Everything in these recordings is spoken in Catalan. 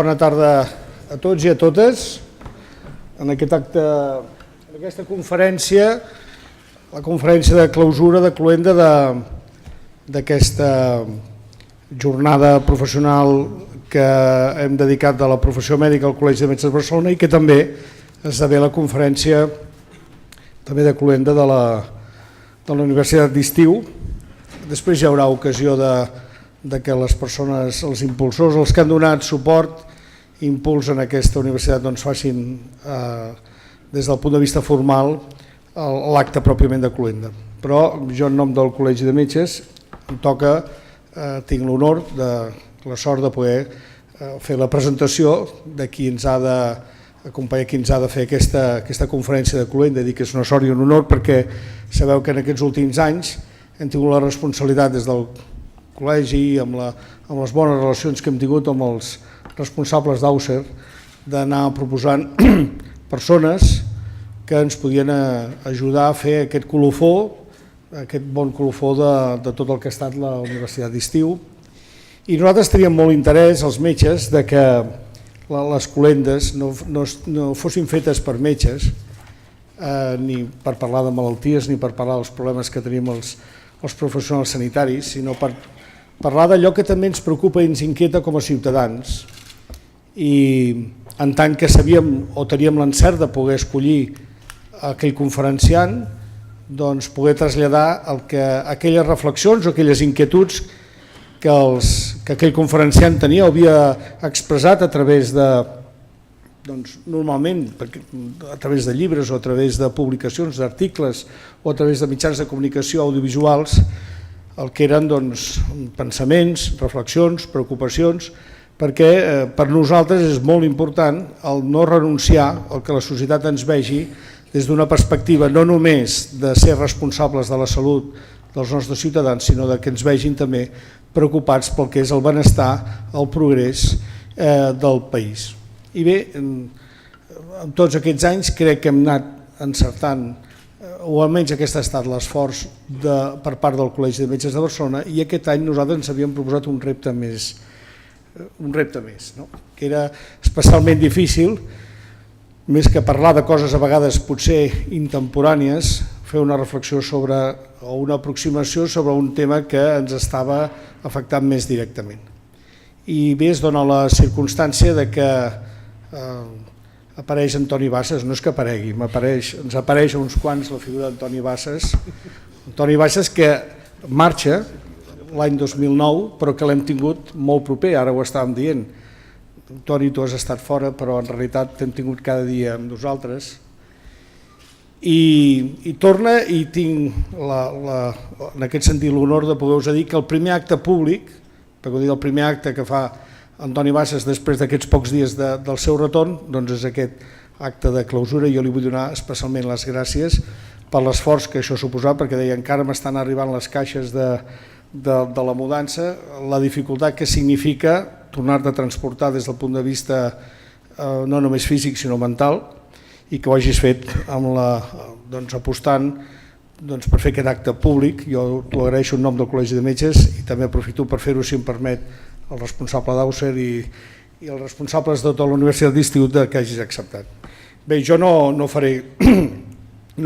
Bona tarda a tots i a totes. En aquest acte, en aquesta conferència, la conferència de clausura de cloenda d'aquesta jornada professional que hem dedicat a la professió mèdica al Col·legi de Metges de Barcelona i que també esdevé la conferència també de cloenda de la Universitat d'Estiu. Després hi haurà ocasió de que les persones, els impulsors, els que han donat suport i impuls en aquesta universitat facin des del punt de vista formal l'acte pròpiament de cloenda. Però jo en nom del Col·legi de Metges em toca, tinc l'honor, la sort de poder fer la presentació de qui ens ha d'acompanyar, qui ens ha de fer aquesta conferència de cloenda. Dic que és una sort i un honor perquè sabeu que en aquests últims anys hem tingut la responsabilitat des del col·legi i amb les bones relacions que hem tingut amb els responsables d'Auser d'anar proposant persones que ens podien ajudar a fer aquest colofó, aquest bon colofó de tot el que ha estat la Universitat d'Estiu. I nosaltres teníem molt interès, els metges, de que les cloendes no fossin fetes per metges, ni per parlar de malalties ni per parlar dels problemes que tenim els professionals sanitaris, sinó per parlar d'allò que també ens preocupa i ens inquieta com a ciutadans. I en tant que sabíem o teníem l'encert de poder escollir aquell conferenciant, doncs poder traslladar aquelles reflexions o aquelles inquietuds que aquell conferenciant tenia o havia expressat a través de, normalment a través de llibres o a través de publicacions, d'articles o a través de mitjans de comunicació audiovisuals, el que eren pensaments, reflexions, preocupacions, perquè per nosaltres és molt important el no renunciar al que la societat ens vegi des d'una perspectiva no només de ser responsables de la salut dels nostres ciutadans, sinó que ens vegin també preocupats pel que és el benestar, el progrés del país. I bé, en tots aquests anys crec que hem anat encertant, o almenys aquest ha estat l'esforç per part del Col·legi de Metges de Barcelona, i aquest any nosaltres ens havíem proposat un repte més, que era especialment difícil, més que parlar de coses a vegades potser intemporànies, fer una reflexió o una aproximació sobre un tema que ens estava afectant més directament. I bé, es dona la circumstància de que apareix Antoni Bassas, no és que aparegui, ens apareix a uns quants la figura d'Antoni Bassas, que marxa l'any 2009, però que l'hem tingut molt proper, ara ho estàvem dient. Toni, tu has estat fora, però en realitat t'hem tingut cada dia amb nosaltres. I torna i tinc, en aquest sentit, l'honor de poder-vos dir que el primer acte públic, perquè el primer acte que fa Antoni Bassas després d'aquests pocs dies del seu retorn, doncs és aquest acte de clausura. Jo li vull donar especialment les gràcies per l'esforç que això ha suposat, perquè deia, encara m'estan arribant les caixes de la mudança, la dificultat que significa tornar-te a transportar des del punt de vista no només físic sinó mental, i que ho hagis fet apostant per fer aquest acte públic. Jo t'ho agraeixo en nom del Col·legi de Metges i també aprofito per fer-ho, si em permet, el responsable d'Auser i els responsables de tota la Universitat d'Estiu que hagis acceptat. Bé, jo no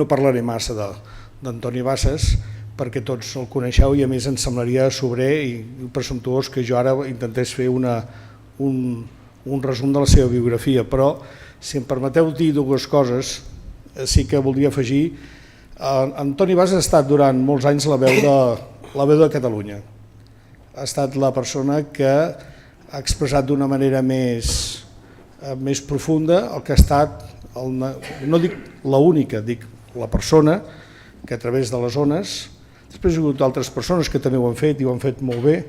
parlaré massa d'Antoni Bassas, perquè tots el coneixeu i a més em semblaria sobrer i presumptuós que jo ara intentés fer un resum de la seva biografia, però si em permeteu dir dues coses, sí que voldria afegir. Antoni Bassas ha estat durant molts anys la veu de Catalunya. Ha estat la persona que ha expressat d'una manera més profunda el que ha estat, no dic l'única, dic la persona que a través de les zones. Després hi ha hagut altres persones que també ho han fet i ho han fet molt bé,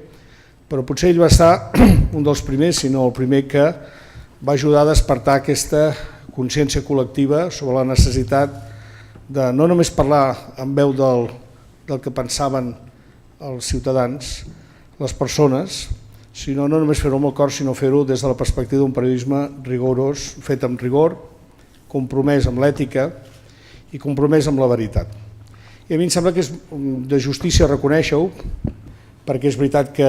però potser ell va estar un dels primers, si no el primer, que va ajudar a despertar aquesta consciència col·lectiva sobre la necessitat de no només parlar en veu del que pensaven els ciutadans, les persones, sinó no només fer-ho amb el cor, sinó fer-ho des de la perspectiva d'un periodisme rigorós, fet amb rigor, compromès amb l'ètica i compromès amb la veritat. I a mi em sembla que és de justícia reconèixer-ho, perquè és veritat que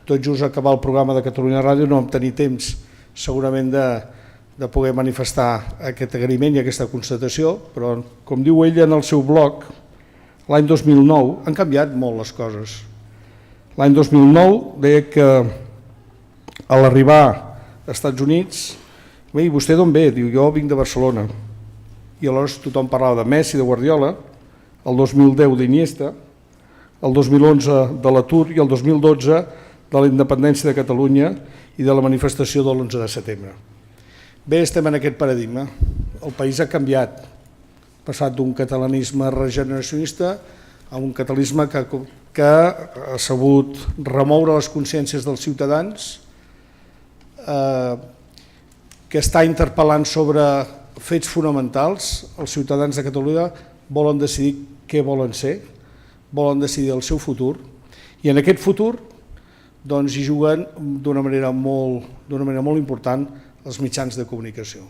tot just acabar el programa de Catalunya Ràdio no vam tenir temps segurament de poder manifestar aquest agraïment i aquesta constatació, però com diu ell en el seu blog, l'any 2009 han canviat molt les coses. L'any 2009 deia que a l'arribar als Estats Units, i vostè d'on ve? Diu, jo vinc de Barcelona. I aleshores tothom parlava de Messi, de Guardiola, el 2010 d'Iniesta, el 2011 de l'atur i el 2012 de la independència de Catalunya i de la manifestació de l'11 de setembre. Bé, estem en aquest paradigma. El país ha canviat, passat d'un catalanisme regeneracionista a un catalanisme que ha sabut remoure les consciències dels ciutadans, que està interpel·lant sobre fets fonamentals. Els ciutadans de Catalunya volen decidir què volen ser, volen decidir el seu futur, i en aquest futur hi juguen d'una manera molt important els mitjans de comunicació.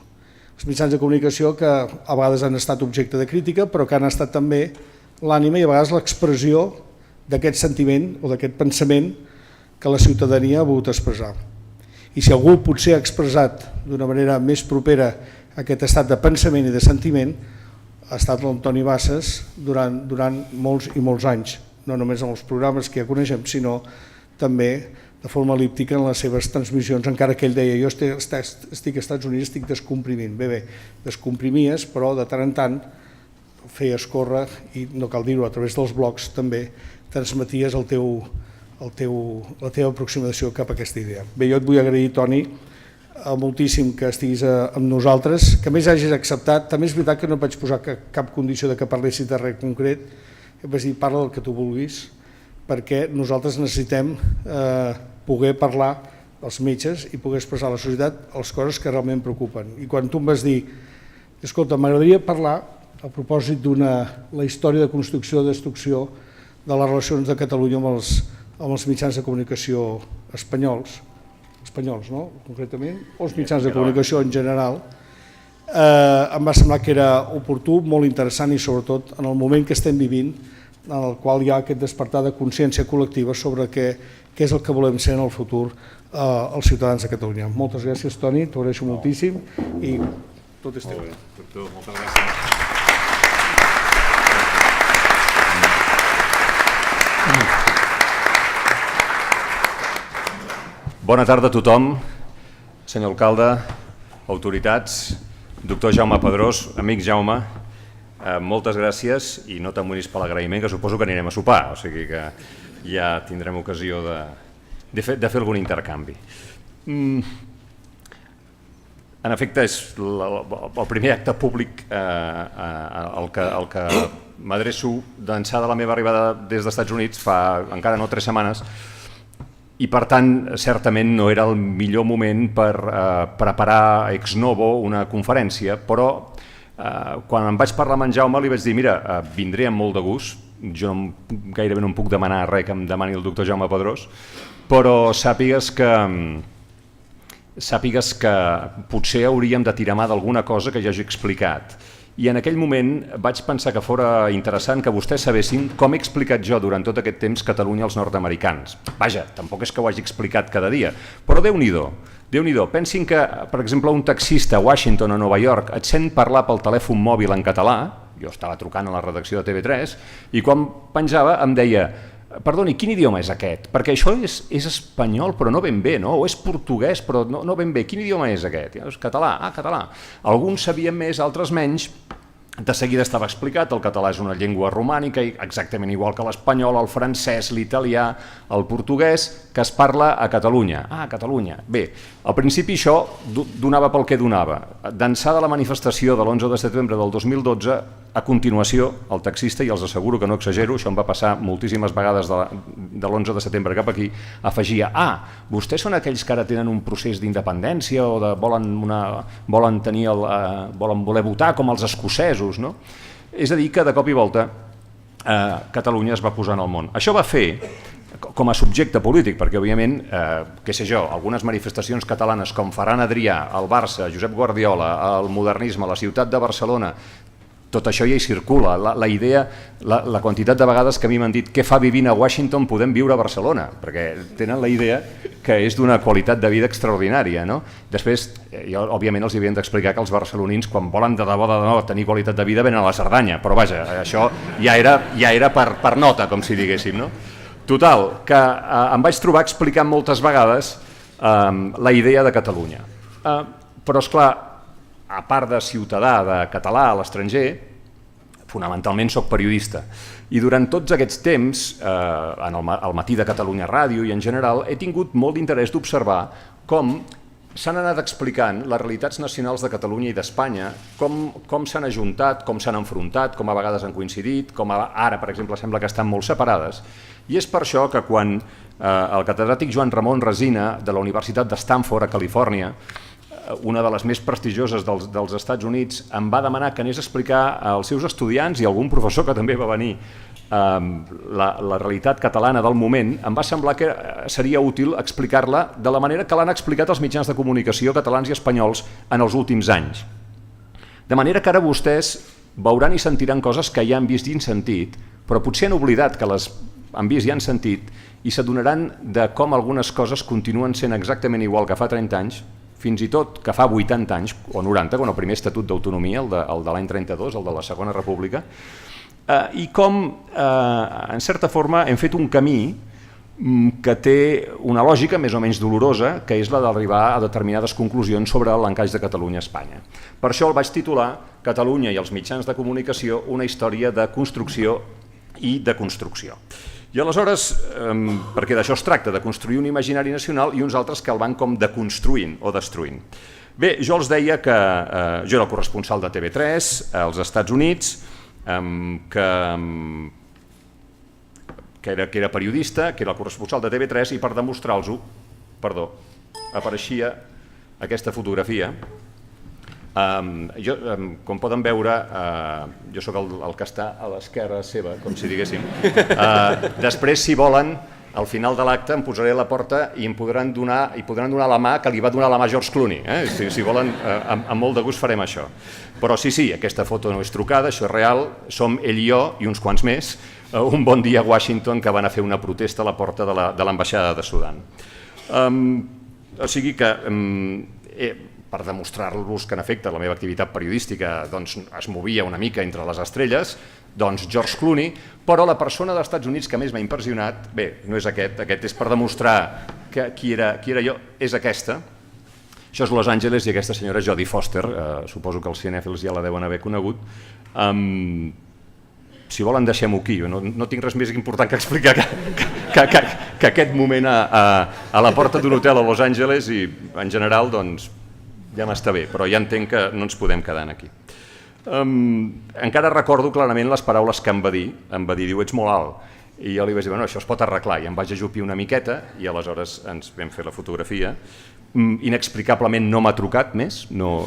Els mitjans de comunicació que a vegades han estat objecte de crítica, però que han estat també l'ànima i a vegades l'expressió d'aquest sentiment o d'aquest pensament que la ciutadania ha volgut expressar. I si algú potser ha expressat d'una manera més propera aquest estat de pensament i de sentiment, ha estat l'Antoni Bassas durant molts i molts anys, no només en els programes que ja coneixem, sinó també de forma elíptica en les seves transmissions, encara que ell deia, jo estic als Estats Units, estic descomprimint. Bé, descomprimies, però de tant en tant feies córrer, i no cal dir-ho, a través dels blogs també transmeties la teva aproximació cap a aquesta idea. Bé, jo et vull agrair, Toni, moltíssim que estiguis amb nosaltres, que més hagis acceptat. També és veritat que no et vaig posar cap condició de que parlessis de res concret, et vaig dir parla del que tu vulguis, perquè nosaltres necessitem poder parlar als metges i poder expressar a la societat les coses que realment preocupen. I quan tu em vas dir, escolta, m'agradaria parlar a propòsit la història de construcció i destrucció de les relacions de Catalunya amb els mitjans de comunicació espanyols, no? Concretament, o els mitjans de comunicació en general, em va semblar que era oportú, molt interessant i sobretot en el moment que estem vivint, en el qual hi ha aquest despertar de consciència col·lectiva sobre què és el que volem ser en el futur els ciutadans de Catalunya. Moltes gràcies, Toni, t'ho agraeixo moltíssim i tot és teu. Molt bé, doctor, moltes gràcies. Bona tarda a tothom, senyor alcalde, autoritats, doctor Jaume Pedrós, amic Jaume, moltes gràcies i no t'amoïnis per l'agraïment, que suposo que anirem a sopar, o sigui que ja tindrem ocasió de fer algun intercanvi. En efecte, és el primer acte públic al que m'adreço d'ençà de la meva arribada des dels Estats Units fa encara no 3 setmanes, i per tant certament no era el millor moment per preparar ex novo una conferència, però quan em vaig parlar amb en Jaume li vaig dir, mira, vindré amb molt de gust, jo gairebé no em puc demanar res que em demani el doctor Jaume Pedrós, però sàpigues que potser hauríem de tirar mà d'alguna cosa que ja hagi explicat. I en aquell moment vaig pensar que fora interessant que vostès sabessin com he explicat jo durant tot aquest temps Catalunya als nord-americans. Vaja, tampoc és que ho hagi explicat cada dia, però Déu-n'hi-do. Pensin que, per exemple, un taxista a Washington o Nova York et sent parlar pel telèfon mòbil en català, jo estava trucant a la redacció de TV3, i quan penjava em deia, perdoni, quin idioma és aquest? Perquè això és espanyol, però no ben bé, no? O és portuguès, però no ben bé. Quin idioma és aquest? És català. Ah, català. Alguns sabien més, altres menys. De seguida estava explicat, el català és una llengua romànica, exactament igual que l'espanyol, el francès, l'italià, el portuguès, que es parla a Catalunya. Ah, Catalunya. Bé, al principi això donava pel que donava. D'ençà de la manifestació de l'11 de setembre del 2012, a continuació, el taxista, i els asseguro que no exagero, això em va passar moltíssimes vegades de l'11 de setembre cap aquí, afegia, vostès són aquells que ara tenen un procés d'independència o volen voler votar com els escocesos, no? És a dir, que de cop i volta Catalunya es va posar en el món. Això va fer, com a subjecte polític, perquè òbviament, què sé jo, algunes manifestacions catalanes com Ferran Adrià, el Barça, Josep Guardiola, el modernisme, la ciutat de Barcelona, tot això ja hi circula. La idea, la quantitat de vegades que a mi m'han dit què fa vivint a Washington podem viure a Barcelona, perquè tenen la idea que és d'una qualitat de vida extraordinària. No? Després, jo, òbviament, els havien d'explicar que els barcelonins, quan volen de debò tenir qualitat de vida, venen a la Cerdanya, però vaja, això ja era per nota, com si diguéssim. No? Total, que em vaig trobar explicant moltes vegades la idea de Catalunya. Però, esclar, a part de ciutadà de català a l'estranger, fonamentalment soc periodista. I durant tots aquests temps, al matí de Catalunya Ràdio i en general, he tingut molt d'interès d'observar com s'han anat explicant les realitats nacionals de Catalunya i d'Espanya, com s'han ajuntat, com s'han enfrontat, com a vegades han coincidit, com ara, per exemple, sembla que estan molt separades. I és per això que quan el catedràtic Joan Ramon Resina, de la Universitat de Stanford, a Califòrnia, una de les més prestigioses dels Estats Units, em va demanar que anés a explicar als seus estudiants i algun professor que també va venir la realitat catalana del moment, em va semblar que seria útil explicar-la de la manera que l'han explicat els mitjans de comunicació catalans i espanyols en els últims anys. De manera que ara vostès veuran i sentiran coses que ja han vist i han sentit, però potser han oblidat que les han vist i han sentit i s'adonaran de com algunes coses continuen sent exactament igual que fa 30 anys, fins i tot que fa 80 anys, o 90, quan el primer Estatut d'Autonomia, el de l'any 32, el de la Segona República, i com, en certa forma, hem fet un camí que té una lògica més o menys dolorosa, que és la d'arribar a determinades conclusions sobre l'encaix de Catalunya a Espanya. Per això el vaig titular Catalunya i els mitjans de comunicació, una història de construcció i de construcció. I aleshores, perquè d'això es tracta, de construir un imaginari nacional i uns altres que el van com deconstruint o destruint. Bé, jo els deia que jo era el corresponsal de TV3 als Estats Units, que era periodista, que era el corresponsal de TV3, i per demostrar-los-ho, apareixia aquesta fotografia. Com poden veure, jo sóc el que està a l'esquerra seva, com si diguéssim. Després, si volen, al final de l'acte em posaré a la porta i em podran donar la mà que li va donar la mà George Clooney. Si volen, amb molt de gust farem això. Però sí, aquesta foto no és trucada, això és real, som ell i jo i uns quants més, un bon dia a Washington que van a fer una protesta a la porta de l'ambaixada de Sudan. O sigui que, per demostrar-vos que en efecte la meva activitat periodística es movia una mica entre les estrelles, doncs George Clooney, però la persona dels Estats Units que més m'ha impressionat, bé, no és aquest és per demostrar qui era jo, és aquesta. Això és Los Angeles i aquesta senyora Jodie Foster, suposo que els cinèfils ja la deuen haver conegut. Si volen deixem-ho aquí, no tinc res més important que explicar que aquest moment a la porta d'un hotel a Los Angeles i en general doncs ja m'està bé, però ja entenc que no ens podem quedar aquí. Encara recordo clarament les paraules que em va dir, diu, ets molt alt, i jo li vaig dir, bueno, això es pot arreglar, i em vaig ajupir una miqueta, i aleshores ens vam fer la fotografia. Inexplicablement no m'ha trucat més, no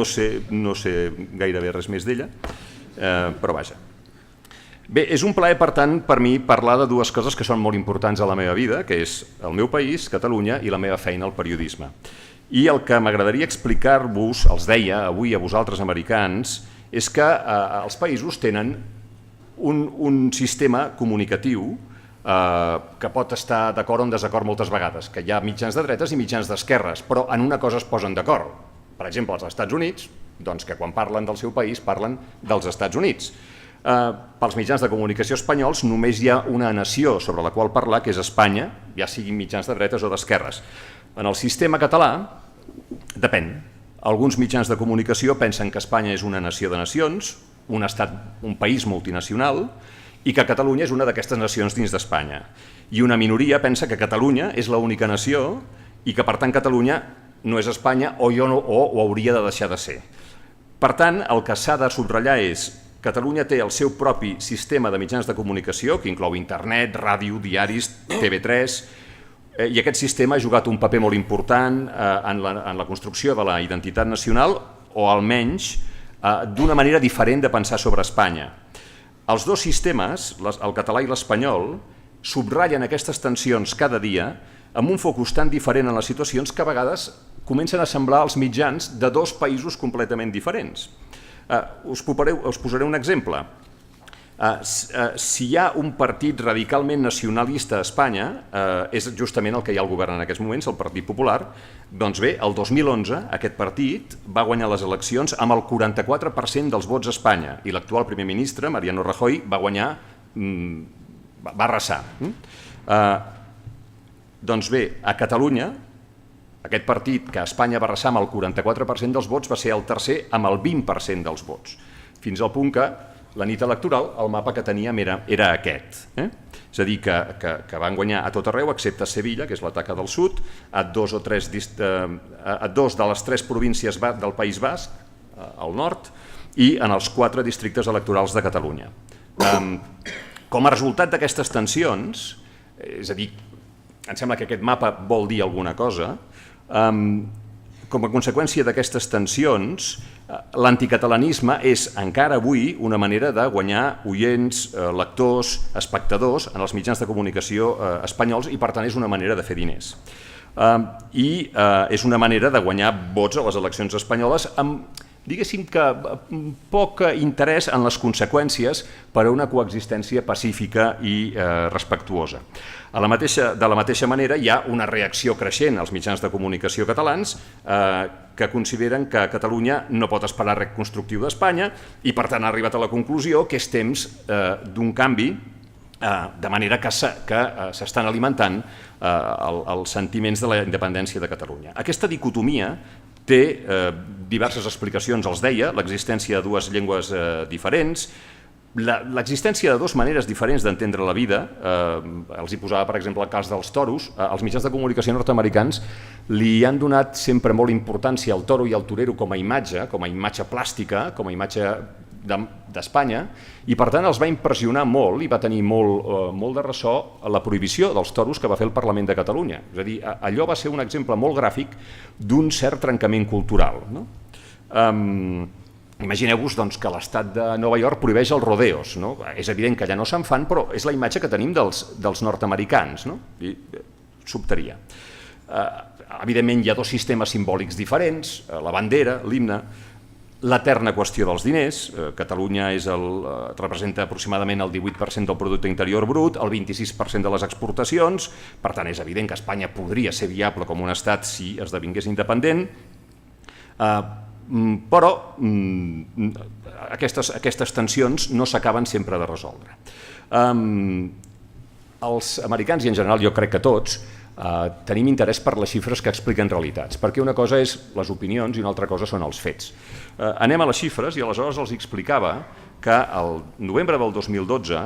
sé gairebé res més d'ella, però vaja. Bé, és un plaer, per tant, per mi parlar de dues coses que són molt importants a la meva vida, que és el meu país, Catalunya, i la meva feina al periodisme. I el que m'agradaria explicar-vos, els deia avui a vosaltres americans, és que els països tenen un sistema comunicatiu que pot estar d'acord o en desacord moltes vegades, que hi ha mitjans de dretes i mitjans d'esquerres, però en una cosa es posen d'acord. Per exemple, els Estats Units, doncs que quan parlen del seu país parlen dels Estats Units. Pels mitjans de comunicació espanyols només hi ha una nació sobre la qual parlar, que és Espanya, ja siguin mitjans de dretes o d'esquerres. En el sistema català, depèn. Alguns mitjans de comunicació pensen que Espanya és una nació de nacions, un país multinacional, i que Catalunya és una d'aquestes nacions dins d'Espanya. I una minoria pensa que Catalunya és l'única nació i que, per tant, Catalunya no és Espanya o hauria de deixar de ser. Per tant, el que s'ha de subratllar és Catalunya té el seu propi sistema de mitjans de comunicació, que inclou internet, ràdio, diaris, TV3, i aquest sistema ha jugat un paper molt important en la construcció de la identitat nacional, o almenys d'una manera diferent de pensar sobre Espanya. Els dos sistemes, el català i l'espanyol, subratllen aquestes tensions cada dia amb un focus tan diferent en les situacions que a vegades comencen a semblar els mitjans de dos països completament diferents. Us posaré un exemple. Si hi ha un partit radicalment nacionalista a Espanya, és justament el que hi ha al govern en aquests moments, el Partit Popular. Doncs bé, el 2011 aquest partit va guanyar les eleccions amb el 44% dels vots a Espanya i l'actual primer ministre, Mariano Rajoy, va arrasar. Doncs bé, a Catalunya, aquest partit que a Espanya va arrasar amb el 44% dels vots va ser el tercer amb el 20% dels vots, fins al punt que la nit electoral el mapa que teníem era aquest. És a dir, que van guanyar a tot arreu, excepte a Sevilla, que és la Taca del Sud, a dos de les 3 províncies del País Basc, al nord, i en els 4 districtes electorals de Catalunya. Com a resultat d'aquestes tensions, és a dir, em sembla que aquest mapa vol dir alguna cosa, com a conseqüència d'aquestes tensions, l'anticatalanisme és encara avui una manera de guanyar oients, lectors, espectadors en els mitjans de comunicació espanyols i per tant és una manera de fer diners. I és una manera de guanyar vots a les eleccions espanyoles amb, diguéssim que, poc interès en les conseqüències per a una coexistència pacífica i respectuosa. De la mateixa manera, hi ha una reacció creixent als mitjans de comunicació catalans que consideren que Catalunya no pot esperar res constructiu d'Espanya i, per tant, ha arribat a la conclusió que és temps d'un canvi, de manera que s'estan alimentant els sentiments de la independència de Catalunya. Aquesta dicotomia té diverses explicacions, els deia, l'existència de 2 llengües diferents, l'existència de 2 maneres diferents d'entendre la vida. Els hi posava, per exemple, el cas dels toros. Els mitjans de comunicació nord-americans li han donat sempre molt importància al toro i al torero com a imatge plàstica, com a imatge d'Espanya, i per tant els va impressionar molt i va tenir molt de ressò la prohibició dels toros que va fer el Parlament de Catalunya. És a dir, allò va ser un exemple molt gràfic d'un cert trencament cultural. Imagineu-vos que l'estat de Nova York prohibeix els rodeos. És evident que allà no se'n fan, però és la imatge que tenim dels nord-americans. I sobtaria. Evidentment hi ha 2 sistemes simbòlics diferents, la bandera, l'himne, l'eterna qüestió dels diners. Catalunya representa aproximadament el 18% del producte interior brut, el 26% de les exportacions, per tant és evident que Espanya podria ser viable com un estat si esdevingués independent, però aquestes tensions no s'acaben sempre de resoldre. Els americans, i en general jo crec que tots, tenim interès per les xifres que expliquen realitats, perquè una cosa és les opinions i una altra cosa són els fets. Anem a les xifres i aleshores els explicava que el novembre del 2012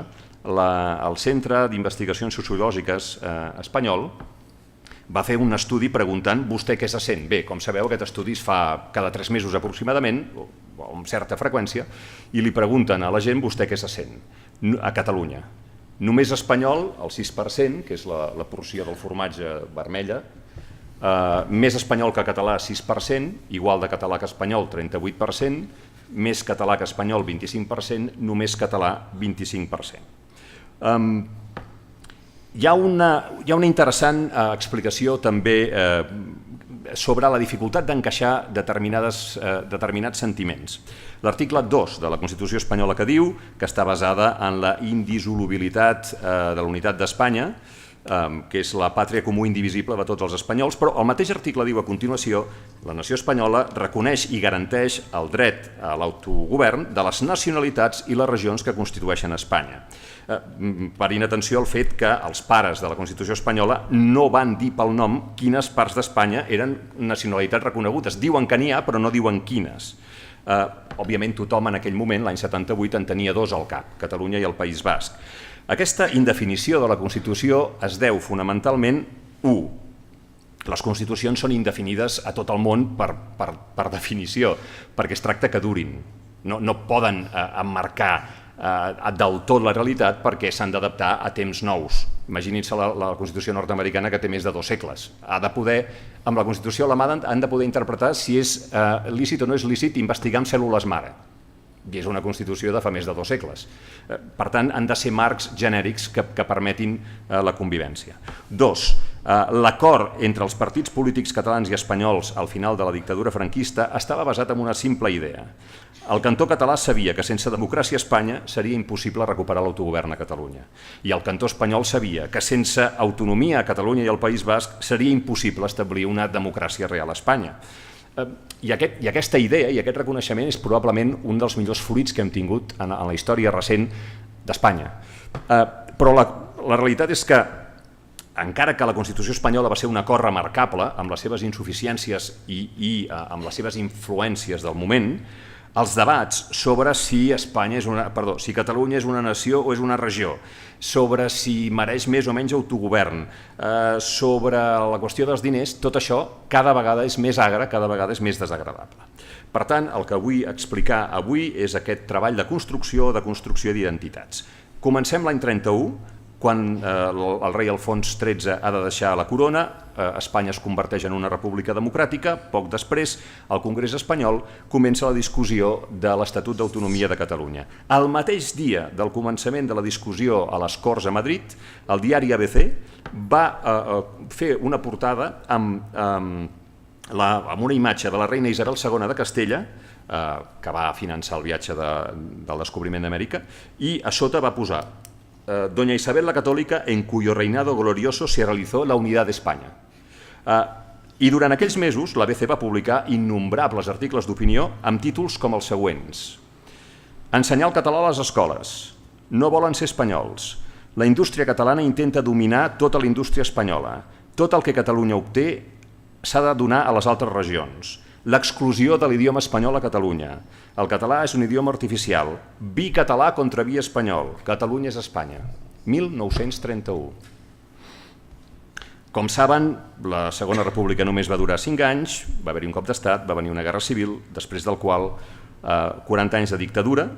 el Centre d'Investigacions Sociològiques espanyol va fer un estudi preguntant vostè què se sent. Bé, com sabeu, aquest estudi es fa cada 3 mesos aproximadament, o amb certa freqüència, i li pregunten a la gent vostè què se sent a Catalunya. Només espanyol, el 6%, que és la porció del formatge vermella, més espanyol que català, 6%, igual de català que espanyol, 38%, més català que espanyol, 25%, només català, 25%. Hi ha una interessant explicació també sobre la dificultat d'encaixar determinats sentiments. L'article 2 de la Constitució espanyola que diu que està basada en la indissolubilitat de la unitat d'Espanya, que és la pàtria comú indivisible de tots els espanyols, però el mateix article diu a continuació la nació espanyola reconeix i garanteix el dret a l'autogovern de les nacionalitats i les regions que constitueixen Espanya. Parin atenció al fet que els pares de la Constitució espanyola no van dir pel nom quines parts d'Espanya eren nacionalitats reconegudes. Diuen que n'hi ha, però no diuen quines. Òbviament tothom en aquell moment, l'any 78, en tenia 2 al cap, Catalunya i el País Basc. Aquesta indefinició de la Constitució es deu fonamentalment, 1, les constitucions són indefinides a tot el món per definició, perquè es tracta que durin. No poden emmarcar del tot la realitat perquè s'han d'adaptar a temps nous. Imaginin-se la Constitució nord-americana que té més de 2 segles. Amb la Constitució alemanya han de poder interpretar si és lícit o no és lícit investigar amb cèl·lules mare. I és una Constitució de fa més de 2 segles. Per tant, han de ser marcs genèrics que permetin la convivència. 2, L'acord entre els partits polítics catalans i espanyols al final de la dictadura franquista estava basat en una simple idea. El cantó català sabia que sense democràcia a Espanya seria impossible recuperar l'autogovern a Catalunya. I el cantó espanyol sabia que sense autonomia a Catalunya i al País Basc seria impossible establir una democràcia real a Espanya. I aquesta idea i aquest reconeixement és probablement un dels millors fruits que hem tingut en la història recent d'Espanya. Però la realitat és que, encara que la Constitució espanyola va ser un acord remarcable amb les seves insuficiències i amb les seves influències del moment, els debats sobre si Catalunya és una nació o és una regió, sobre si mereix més o menys autogovern, sobre la qüestió dels diners, tot això cada vegada és més agre, cada vegada és més desagradable. Per tant, el que vull explicar avui és aquest treball de construcció d'identitats. Comencem l'any 31, quan el rei Alfons XIII ha de deixar la corona, Espanya es converteix en una república democràtica. Poc després, al Congrés espanyol comença la discussió de l'Estatut d'Autonomia de Catalunya. El mateix dia del començament de la discussió a les Corts a Madrid, el diari ABC va fer una portada amb una imatge de la reina Isabel II de Castella, que va finançar el viatge del descobriment d'Amèrica, i a sota va posar Doña Isabel la Católica, en cuyo reinado glorioso se realizó la unidad de España. I durant aquells mesos l'ABC va publicar innombrables articles d'opinió amb títols com els següents: ensenyar el català a les escoles, no volen ser espanyols, la indústria catalana intenta dominar tota la indústria espanyola, tot el que Catalunya obté s'ha de donar a les altres regions, l'exclusió de l'idioma espanyol a Catalunya, el català és un idioma artificial, vi català contra vi espanyol, Catalunya és Espanya, 1931. Com saben, la Segona República només va durar 5 anys, va haver-hi un cop d'estat, va venir una guerra civil, després del qual 40 anys de dictadura,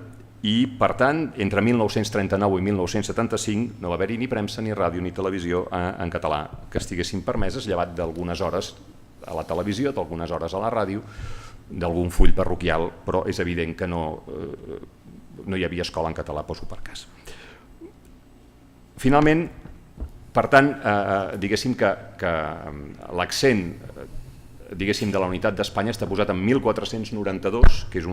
i per tant, entre 1939 i 1975 no va haver-hi ni premsa, ni ràdio, ni televisió en català que estiguessin permeses, llevat d'algunes hores a la televisió, d'algunes hores a la ràdio, d'algun full parroquial, però és evident que no hi havia escola en català, poso per cas. Finalment, per tant, diguéssim que l'accent de la unitat d'Espanya està posat en 1492, que és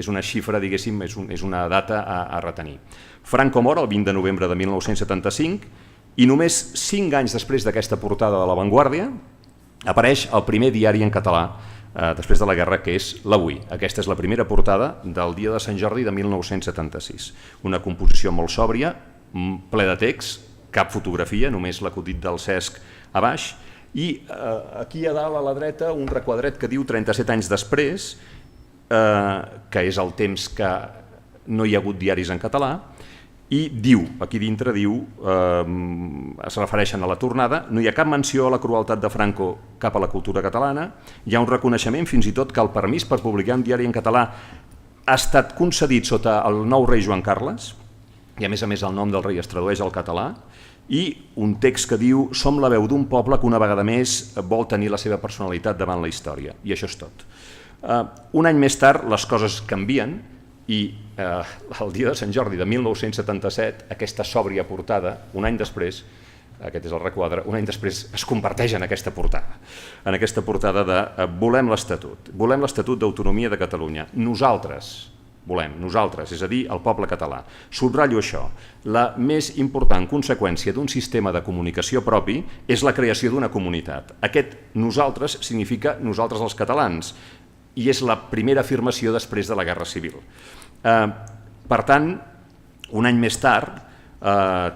una xifra, diguéssim, és una data a retenir. Franco mor el 20 de novembre de 1975 i només 5 anys després d'aquesta portada de La Vanguardia apareix el primer diari en català després de la guerra, que és l'Avui. Aquesta és la primera portada del dia de Sant Jordi de 1976. Una composició molt sòbria, ple de text, cap fotografia, només l'acudit del Cesc a baix, i aquí a dalt a la dreta un requadret que diu 37 anys després, que és el temps que no hi ha hagut diaris en català, i diu, aquí dintre diu, es refereixen a la tornada, no hi ha cap menció a la crueltat de Franco cap a la cultura catalana, hi ha un reconeixement fins i tot que el permís per publicar un diari en català ha estat concedit sota el nou rei Joan Carles, i a més el nom del rei es tradueix al català, i un text que diu som la veu d'un poble que una vegada més vol tenir la seva personalitat davant la història, i això és tot. Un any més tard les coses canvien, i el dia de Sant Jordi de 1977, aquesta sòbria portada, un any després, aquest és el requadre, un any després es converteix en aquesta portada de volem l'Estatut d'Autonomia de Catalunya. Nosaltres, és a dir, el poble català. Subratllo això, la més important conseqüència d'un sistema de comunicació propi és la creació d'una comunitat. Aquest nosaltres significa nosaltres els catalans, i és la primera afirmació després de la Guerra Civil. Per tant, un any més tard,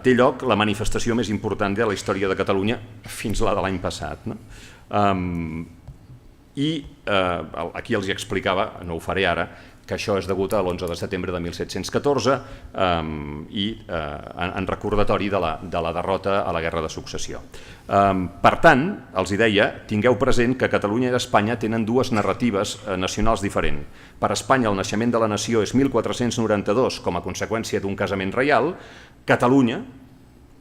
té lloc la manifestació més important de la història de Catalunya fins la de l'any passat. I aquí els explicava, no ho faré ara, que això és degut a l'11 de setembre de 1714 i en recordatori de la derrota a la Guerra de Successió. Per tant, els deia, tingueu present que Catalunya i Espanya tenen dues narratives nacionals diferents. Per Espanya el naixement de la nació és 1492 com a conseqüència d'un casament reial. Catalunya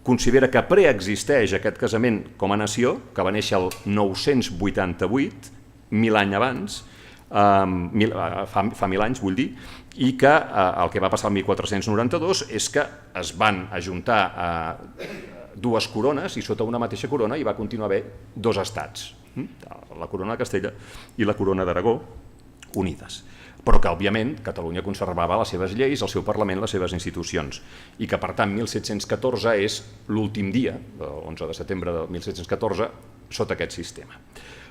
considera que preexisteix aquest casament com a nació, que va néixer el 988, 1000 anys abans, fa 1000 anys, vull dir, i que el que va passar el 1492 és que es van ajuntar dues corones i sota una mateixa corona hi va continuar a haver dos estats, la corona de Castella i la corona d'Aragó, unides. Però que, òbviament, Catalunya conservava les seves lleis, el seu Parlament, les seves institucions, i que, per tant, 1714 és l'últim dia, l'11 de setembre de 1714, sota aquest sistema.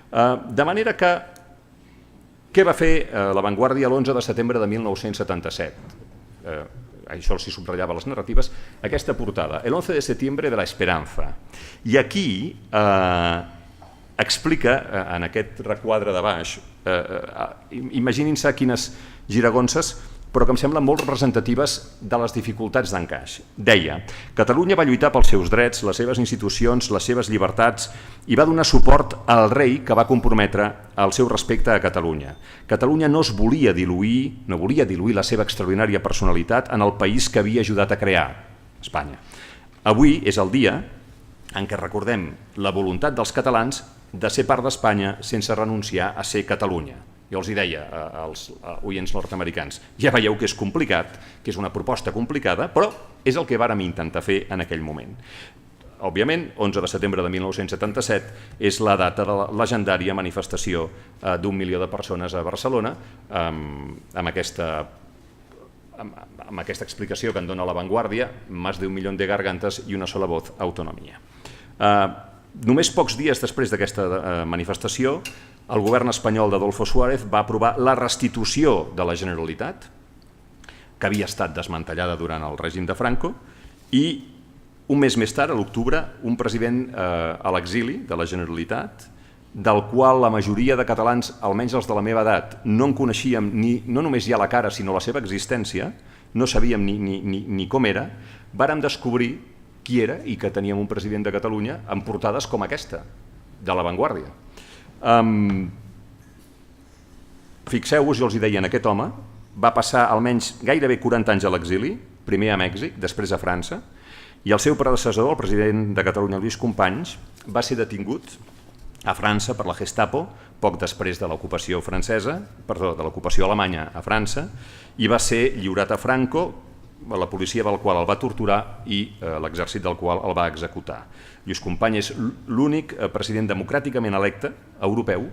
De manera que, què va fer La Vanguardia l'11 de setembre de 1977? Això els hi subratllava les narratives, aquesta portada, el 11 de setembre de la esperanza. I aquí explica, en aquest requadre de baix, imaginin-se quines giragonses, però que em semblen molt representatives de les dificultats d'encaix. Deia, Catalunya va lluitar pels seus drets, les seves institucions, les seves llibertats i va donar suport al rei que va comprometre el seu respecte a Catalunya. Catalunya no es volia diluir, no volia diluir la seva extraordinària personalitat en el país que havia ajudat a crear, Espanya. Avui és el dia en què recordem la voluntat dels catalans de ser part d'Espanya sense renunciar a ser Catalunya. Jo els hi deia als oients nord-americans, ja veieu que és complicat, que és una proposta complicada, però és el que vàrem intentar fer en aquell moment. Òbviament, 11 de setembre de 1977 és la data de la legendària manifestació d'1 milió de persones a Barcelona, amb aquesta explicació que en dona La Vanguardia, más de 1 millón de gargantes i una sola voz, autonomia. Només pocs dies després d'aquesta manifestació, el govern espanyol d'Adolfo Suárez va aprovar la restitució de la Generalitat, que havia estat desmantellada durant el règim de Franco, i un mes més tard, a l'octubre, un president a l'exili de la Generalitat, del qual la majoria de catalans, almenys els de la meva edat, no en coneixíem no només ja la cara, sinó la seva existència, no sabíem ni com era, vàrem descobrir qui era i que teníem un president de Catalunya amb portades com aquesta, de La Vanguardia. Fixeu-vos, jo els hi deia, aquest home va passar almenys gairebé 40 anys a l'exili, primer a Mèxic, després a França, i el seu predecessor, el president de Catalunya, Lluís Companys, va ser detingut a França per la Gestapo, poc després de l'ocupació francesa, perdó, de l'ocupació alemanya a França, i va ser lliurat a Franco, la policia del qual el va torturar i l'exèrcit del qual el va executar. Lluís Companys és l'únic president democràticament electe europeu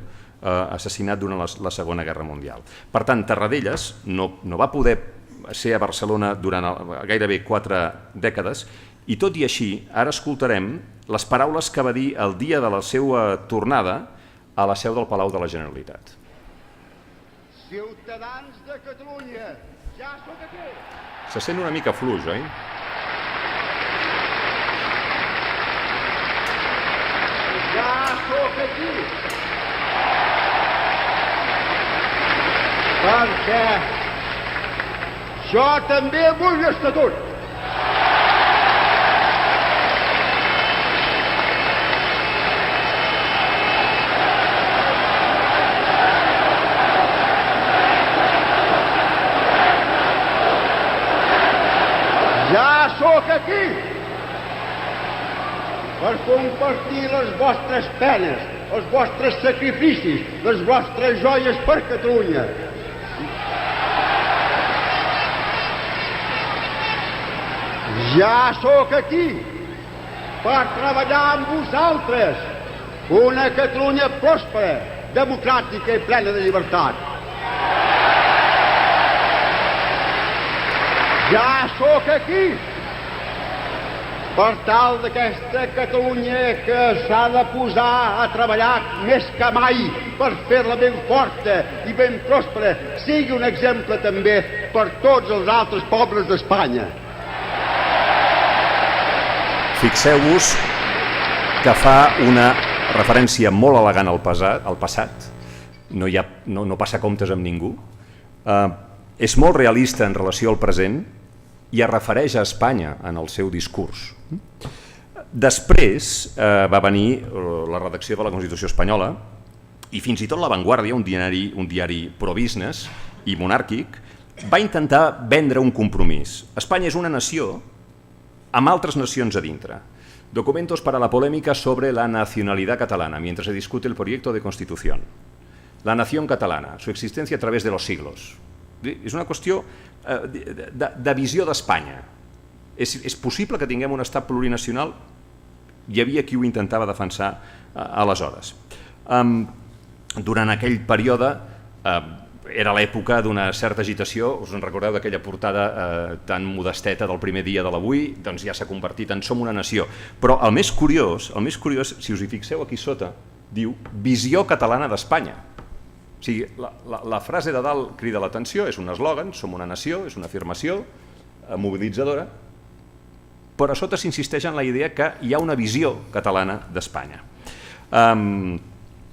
assassinat durant la Segona Guerra Mundial. Per tant, Tarradellas no va poder ser a Barcelona durant gairebé 4 dècades i tot i així, ara escoltarem les paraules que va dir el dia de la seva tornada a la seu del Palau de la Generalitat. Ciutadans de Catalunya, ja sóc aquí! Se sent una mica fluix, oi? Ja sóc aquí! Perquè jo també vull l'estatut. Ja sóc aquí per compartir les vostres penes, els vostres sacrificis, les vostres joies per Catalunya. Ja sóc aquí per treballar amb vosaltres una Catalunya pròspera, democràtica i plena de llibertat. Ja sóc aquí per tal d'aquesta Catalunya que s'ha de posar a treballar més que mai per fer-la ben forta i ben pròspera, sigui un exemple també per tots els altres pobles d'Espanya. Fixeu-vos que fa una referència molt elegant al passat, no passa comptes amb ningú, és molt realista en relació al present i es refereix a Espanya en el seu discurs. Després va venir la redacció de la Constitució espanyola i fins i tot La Vanguardia, un diari pro-business i monàrquic, va intentar vendre un compromís. Espanya és una nació amb altres nacions a dintre. Documentos para la polémica sobre la nacionalidad catalana, mientras se discute el proyecto de Constitución. La nación catalana, su existencia a través de los siglos. És una qüestió de visió d'Espanya. És possible que tinguem un estat plurinacional? hi havia qui ho intentava defensar aleshores. Durant aquell període era l'època d'una certa agitació, us en recordeu d'aquella portada tan modesteta del primer dia de l'Avui, doncs ja s'ha convertit en Som una nació. Però el més curiós, si us hi fixeu aquí sota, diu Visió catalana d'Espanya. O sigui, la frase de dalt crida l'atenció, és un eslògan, som una nació, és una afirmació mobilitzadora, però a sota s'insisteix en la idea que hi ha una visió catalana d'Espanya.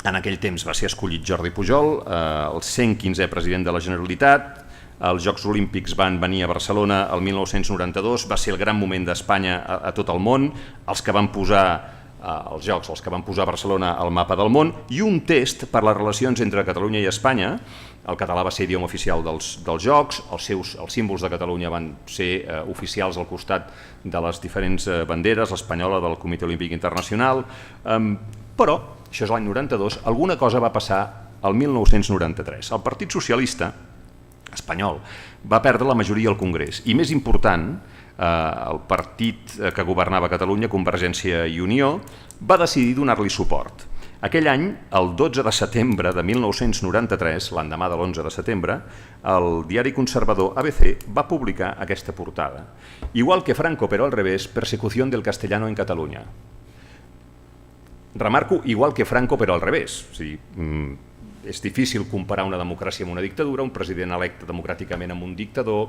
En aquell temps va ser escollit Jordi Pujol, el 115è president de la Generalitat, els Jocs Olímpics van venir a Barcelona el 1992, va ser el gran moment d'Espanya a tot el món, els que van posar els Jocs, els que van posar Barcelona al mapa del món, i un test per les relacions entre Catalunya i Espanya. El català va ser idioma oficial dels Jocs, els símbols de Catalunya van ser oficials al costat de les diferents banderes, l'espanyola del Comitè Olímpic Internacional, però, això és l'any 92, alguna cosa va passar el 1993. El Partit Socialista espanyol va perdre la majoria al Congrés i, més important, el partit que governava Catalunya, Convergència i Unió, va decidir donar-li suport. Aquell any, el 12 de setembre de 1993, l'endemà de l'11 de setembre, el diari conservador ABC va publicar aquesta portada. Igual que Franco, però al revés, persecución del castellano en Catalunya. Remarco, igual que Franco, però al revés. O sigui, és difícil comparar una democràcia amb una dictadura, un president electe democràticament amb un dictador,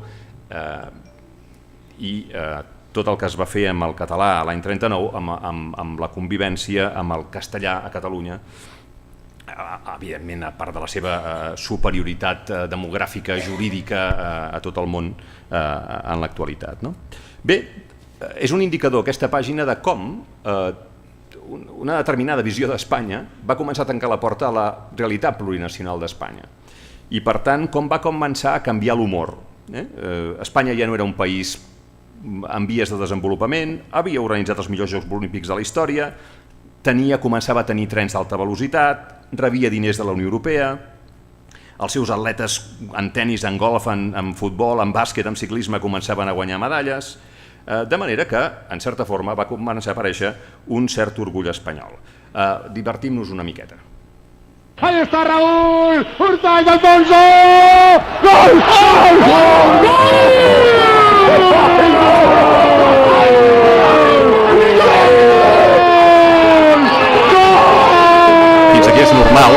i tot el que es va fer amb el català l'any 39, amb la convivència amb el castellà a Catalunya, evidentment a part de la seva superioritat demogràfica, jurídica a tot el món en l'actualitat. Bé, és un indicador aquesta pàgina de com una determinada visió d'Espanya va començar a tancar la porta a la realitat plurinacional d'Espanya i, per tant, com va començar a canviar l'humor. Espanya ja no era un país en vies de desenvolupament, havia organitzat els millors Jocs Olímpics de la història, començava a tenir trens d'alta velocitat, rebia diners de la Unió Europea, els seus atletes en tennis, en golf, en futbol, en bàsquet, en ciclisme començaven a guanyar medalles, de manera que, en certa forma, va començar a aparèixer un cert orgull espanyol. Divertim-nos una miqueta. Ahí está Raúl, Hurtado, Alfonso, ¡gol! ¡Gol! Fins aquí és normal.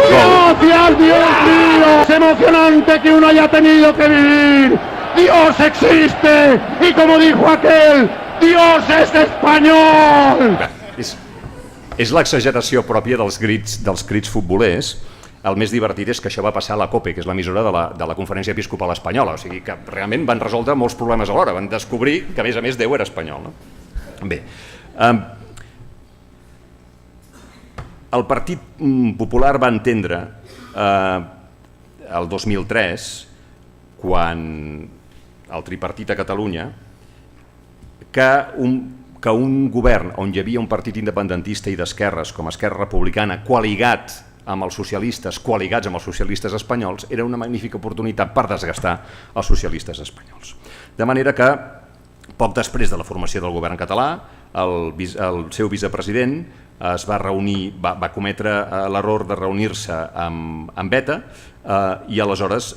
Gracias, Dios mío. Es emocionante que uno haya tenido que vivir. Dios existe y como dijo aquel, Dios es español. És l'exageració pròpia dels crits futbolers. El més divertit és que això va passar a la COPE, que és l'emissora de la Conferència Episcopal Espanyola, o sigui que realment van resoldre molts problemes alhora, van descobrir que a més Déu era espanyol. Bé, el Partit Popular va entendre el 2003, quan el tripartit a Catalunya, que un govern on hi havia un partit independentista i d'esquerres com Esquerra Republicana coaligat amb els socialistes, coaligats amb els socialistes espanyols, era una magnífica oportunitat per desgastar els socialistes espanyols. De manera que, poc després de la formació del govern català, el seu vicepresident es va reunir, va cometre l'error de reunir-se amb ETA i aleshores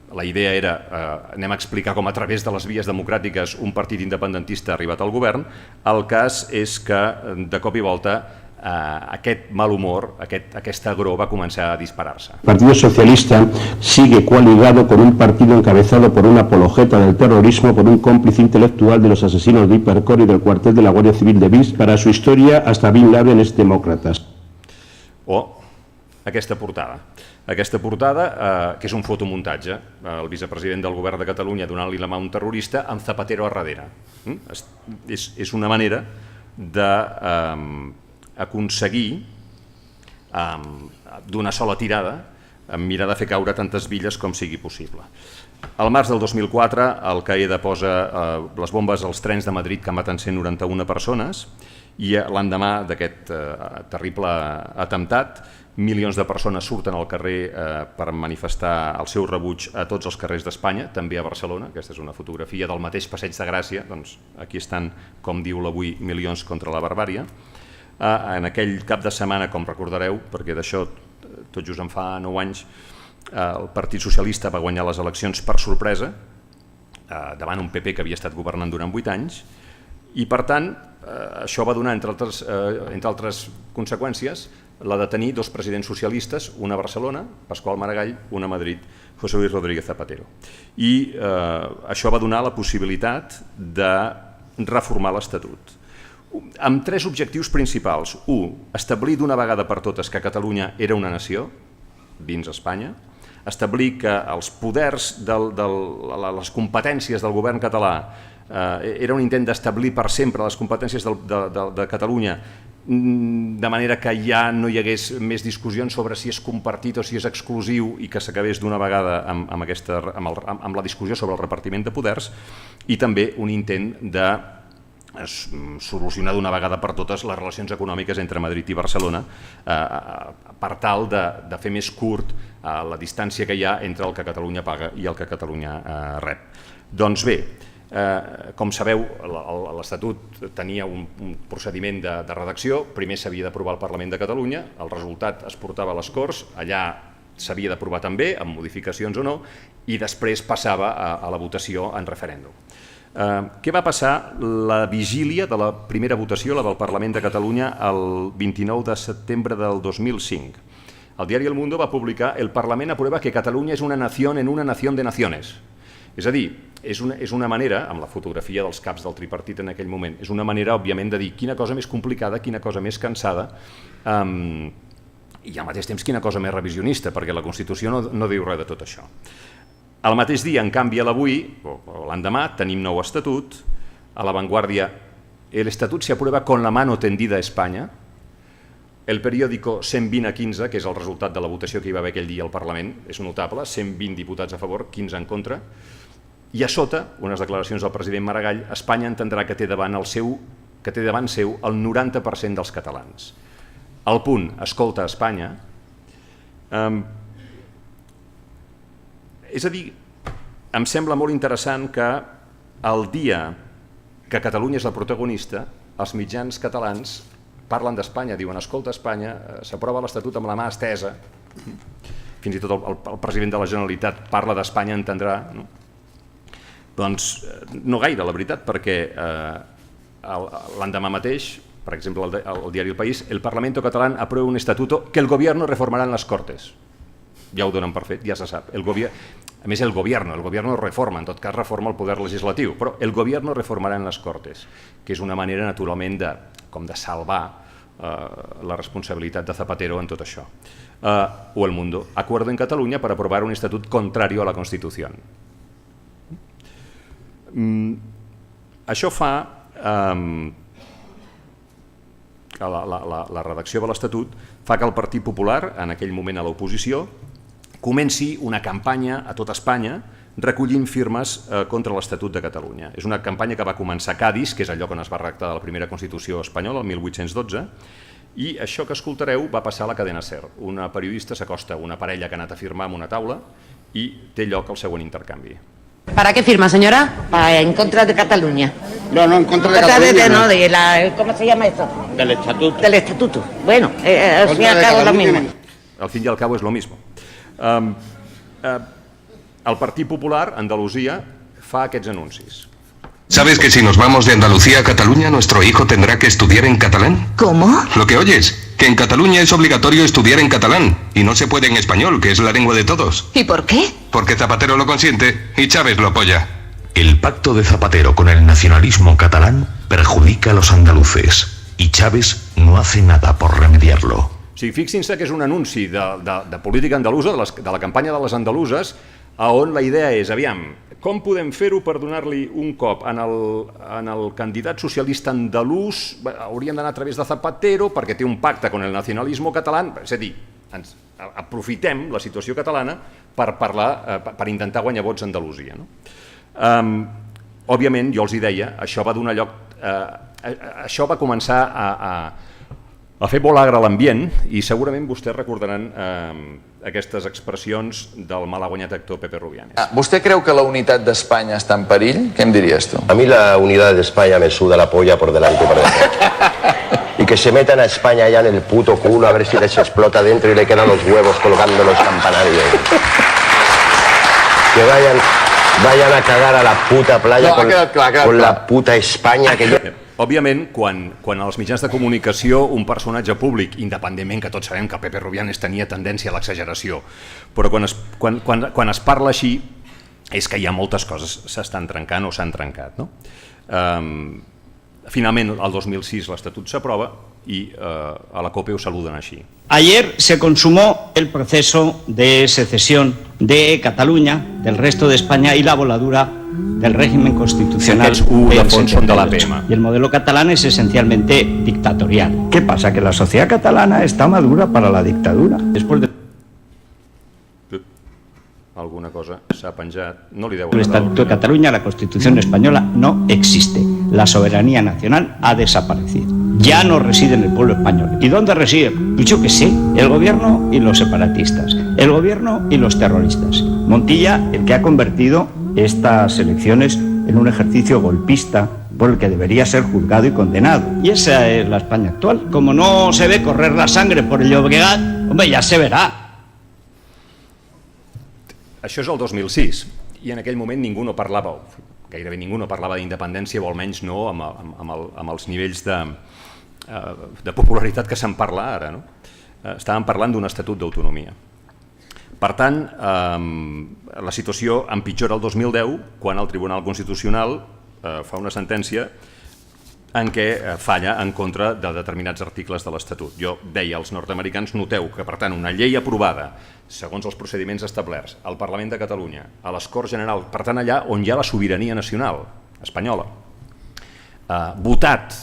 la idea era, anem a explicar com a través de les vies democràtiques un partit independentista ha arribat al govern. El cas és que de cop i volta aquest mal humor, aquesta agror va començar a disparar-se. El Partido Socialista sigue coaligado con un partido encabezado por un apologeta del terrorismo, por un cómplice intelectual de los asesinos de Hipercor y del cuartel de la Guardia Civil de Vis. Para su historia, hasta Bin Laden es demócrata. Aquesta portada, que és un fotomuntatge, el vicepresident del govern de Catalunya donant-li la mà a un terrorista amb Zapatero a darrere. És una manera d'aconseguir d'una sola tirada mirar de fer caure tantes villes com sigui possible. Al març del 2004 Al Qaeda posa les bombes als trens de Madrid que maten 191 persones I l'endemà d'aquest terrible atemptat, milions de persones surten al carrer per manifestar el seu rebuig a tots els carrers d'Espanya, també a Barcelona. Aquesta és una fotografia del mateix Passeig de Gràcia. Doncs aquí estan, com diu l'Avui, milions contra la barbària. En aquell cap de setmana, com recordareu, perquè d'això tot just en fa 9 anys, el Partit Socialista va guanyar les eleccions per sorpresa, davant un PP que havia estat governant durant 8 anys, i per tant això va donar, entre altres conseqüències, la de tenir 2 presidents socialistes, una a Barcelona, Pasqual Maragall, una a Madrid, José Luis Rodríguez Zapatero. I això va donar la possibilitat de reformar l'Estatut, amb 3 objectius principals. 1. Establir d'una vegada per totes que Catalunya era una nació dins Espanya, establir que els poders, les competències del govern català, era un intent d'establir per sempre les competències de Catalunya, de manera que ja no hi hagués més discussions sobre si és compartit o si és exclusiu i que s'acabés d'una vegada amb la discussió sobre el repartiment de poders, i també un intent de solucionar d'una vegada per totes les relacions econòmiques entre Madrid i Barcelona per tal de fer més curt la distància que hi ha entre el que Catalunya paga i el que Catalunya rep. Doncs bé, com sabeu, l'Estatut tenia un procediment de redacció. Primer s'havia d'aprovar al Parlament de Catalunya, el resultat es portava a les Corts, allà s'havia d'aprovar també, amb modificacions o no, i després passava a la votació en referèndum. Què va passar la vigília de la primera votació, la del Parlament de Catalunya, el 29 de setembre del 2005? El diari El Mundo va publicar «El Parlament aprueba que Catalunya és una nació en una nació de naciones». És a dir, és una manera, amb la fotografia dels caps del tripartit en aquell moment, és una manera, òbviament, de dir quina cosa més complicada, quina cosa més cansada, i al mateix temps quina cosa més revisionista, perquè la Constitució no diu res de tot això. Al mateix dia, en canvi, a l'avui, o l'endemà, tenim nou estatut. A La Vanguardia, el estatut se aprueba con la mano tendida a España. El periòdico 120-15, que és el resultat de la votació que hi va haver aquell dia al Parlament, és notable, 120 diputats a favor, 15 en contra. I a sota, unes declaracions del president Maragall, Espanya entendrà que té davant seu el 90% dels catalans. El punt, escolta Espanya, és a dir, em sembla molt interessant que el dia que Catalunya és la protagonista, els mitjans catalans parlen d'Espanya, diuen escolta Espanya, s'aprova l'Estatut amb la mà estesa, fins i tot el president de la Generalitat parla d'Espanya, entendrà. Doncs no gaire, la veritat, perquè l'endemà mateix, per exemple, al diari El País, el Parlamento catalán aprueba un estatuto que el gobierno reformará en las Cortes. Ja ho donen per fet, ja se sap. A més, el gobierno reforma, en tot cas reforma el poder legislatiu, però el gobierno reformará en las Cortes, que és una manera, naturalment, com de salvar la responsabilitat de Zapatero en tot això. O El Mundo, acuerdo en Cataluña para aprobar un estatut contrario a la Constitución. Això fa que la redacció de l'Estatut fa que el Partit Popular, en aquell moment a l'oposició, comenci una campanya a tot Espanya recollint firmes contra l'Estatut de Catalunya. És una campanya que va començar a Cadis, que és el lloc on es va redactar la primera Constitució espanyola, el 1812, i això que escoltareu va passar a la cadena SER. Una periodista s'acosta a una parella que ha anat a firmar en una taula i té lloc el següent intercanvi. ¿Para qué firma, señora? En contra de Cataluña. No, en contra de Cataluña. No, ¿cómo se llama eso? Del estatuto. Del estatuto. Bueno, al fin y al cabo es lo mismo. Al fin y al cabo es lo mismo. El Partit Popular, Andalusia, fa aquests anuncis. ¿Sabes que si nos vamos de Andalucía a Cataluña, nuestro hijo tendrá que estudiar en catalán? ¿Cómo? Lo que oyes, que en Cataluña es obligatorio estudiar en catalán y no se puede en español, que es la lengua de todos. ¿Y por qué? Porque Zapatero lo consiente y Chávez lo apoya. El pacto de Zapatero con el nacionalismo catalán perjudica a los andaluces y Chávez no hace nada por remediarlo. O sigui, fixin-se que és un anunci de política andalusa, de la campanya de les andaluses, on la idea és, aviam, com podem fer-ho per donar-li un cop en el candidat socialista andalús? Hauríem d'anar a través de Zapatero perquè té un pacte con el nacionalismo català, és a dir, aprofitem la situació catalana per parlar, per intentar guanyar vots a Andalusia. Òbviament, jo els hi deia, això va donar lloc això va començar a fer molt agre l'ambient i segurament vostès recordaran aquestes expressions del malaguanyat actor Pepe Rubianes. ¿Usted creu que la unitat d'Espanya està en perill? ¿Qué me dirías tú? A mí la unidad de España me suda la polla por delante y por detrás. Y que se metan a España ya en el puto culo a ver si les explota dentro y le quedan los huevos colgando los campanarios. Que vayan a cagar a la puta playa con la puta España que yo... Òbviament, quan als mitjans de comunicació un personatge públic, independentment que tots sabem que Pepe Rubianes tenia tendència a l'exageració, però quan es parla així és que hi ha moltes coses s'estan trencant o s'han trencat. Finalment, el 2006 l'Estatut s'aprova y a la COPE os saludan así. Ayer se consumó el proceso de secesión de Cataluña, del resto de España y la voladura del régimen constitucional de la PEMA. Y el modelo catalán es esencialmente dictatorial. ¿Qué pasa? Que la sociedad catalana está madura para la dictadura. Después de alguna cosa s'ha penjat, no li deu el Estatuto de Cataluña, la Constitución española no existe. La soberanía nacional ha desaparecido. Ya no reside en el pueblo español. ¿Y dónde reside? Pues yo qué sé, el gobierno y los separatistas, el gobierno y los terroristas. Montilla, el que ha convertido estas elecciones en un ejercicio golpista por el que debería ser juzgado y condenado. Y esa es la España actual. Como no se ve correr la sangre por el Llobregat, hombre, ya se verá. Això és el 2006 i en aquell moment ningú no parlava, gairebé ningú no parlava d'independència o almenys no amb els nivells de popularitat que se'n parla ara. Estàvem parlant d'un estatut d'autonomia. Per tant, la situació empitjora el 2010 quan el Tribunal Constitucional fa una sentència en què falla en contra de determinats articles de l'Estatut. Jo deia als nord-americans, noteu que, per tant, una llei aprovada segons els procediments establerts al Parlament de Catalunya, a les Corts Generals, per tant, allà on hi ha la sobirania nacional espanyola, votat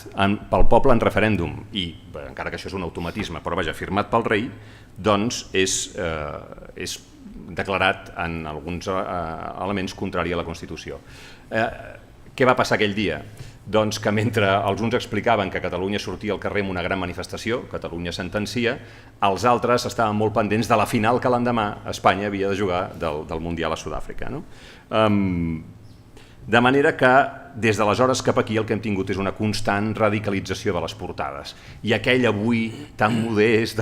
pel poble en referèndum, i encara que això és un automatisme, però vaja, firmat pel rei, doncs és declarat en alguns elements contrari a la Constitució. Què va passar aquell dia? Doncs que mentre els uns explicaven que Catalunya sortia al carrer amb una gran manifestació, Catalunya sentencia, els altres estaven molt pendents de la final que l'endemà Espanya havia de jugar del Mundial a Sud-àfrica. De manera que des d'aleshores cap aquí el que hem tingut és una constant radicalització de les portades. I aquell avui tan modest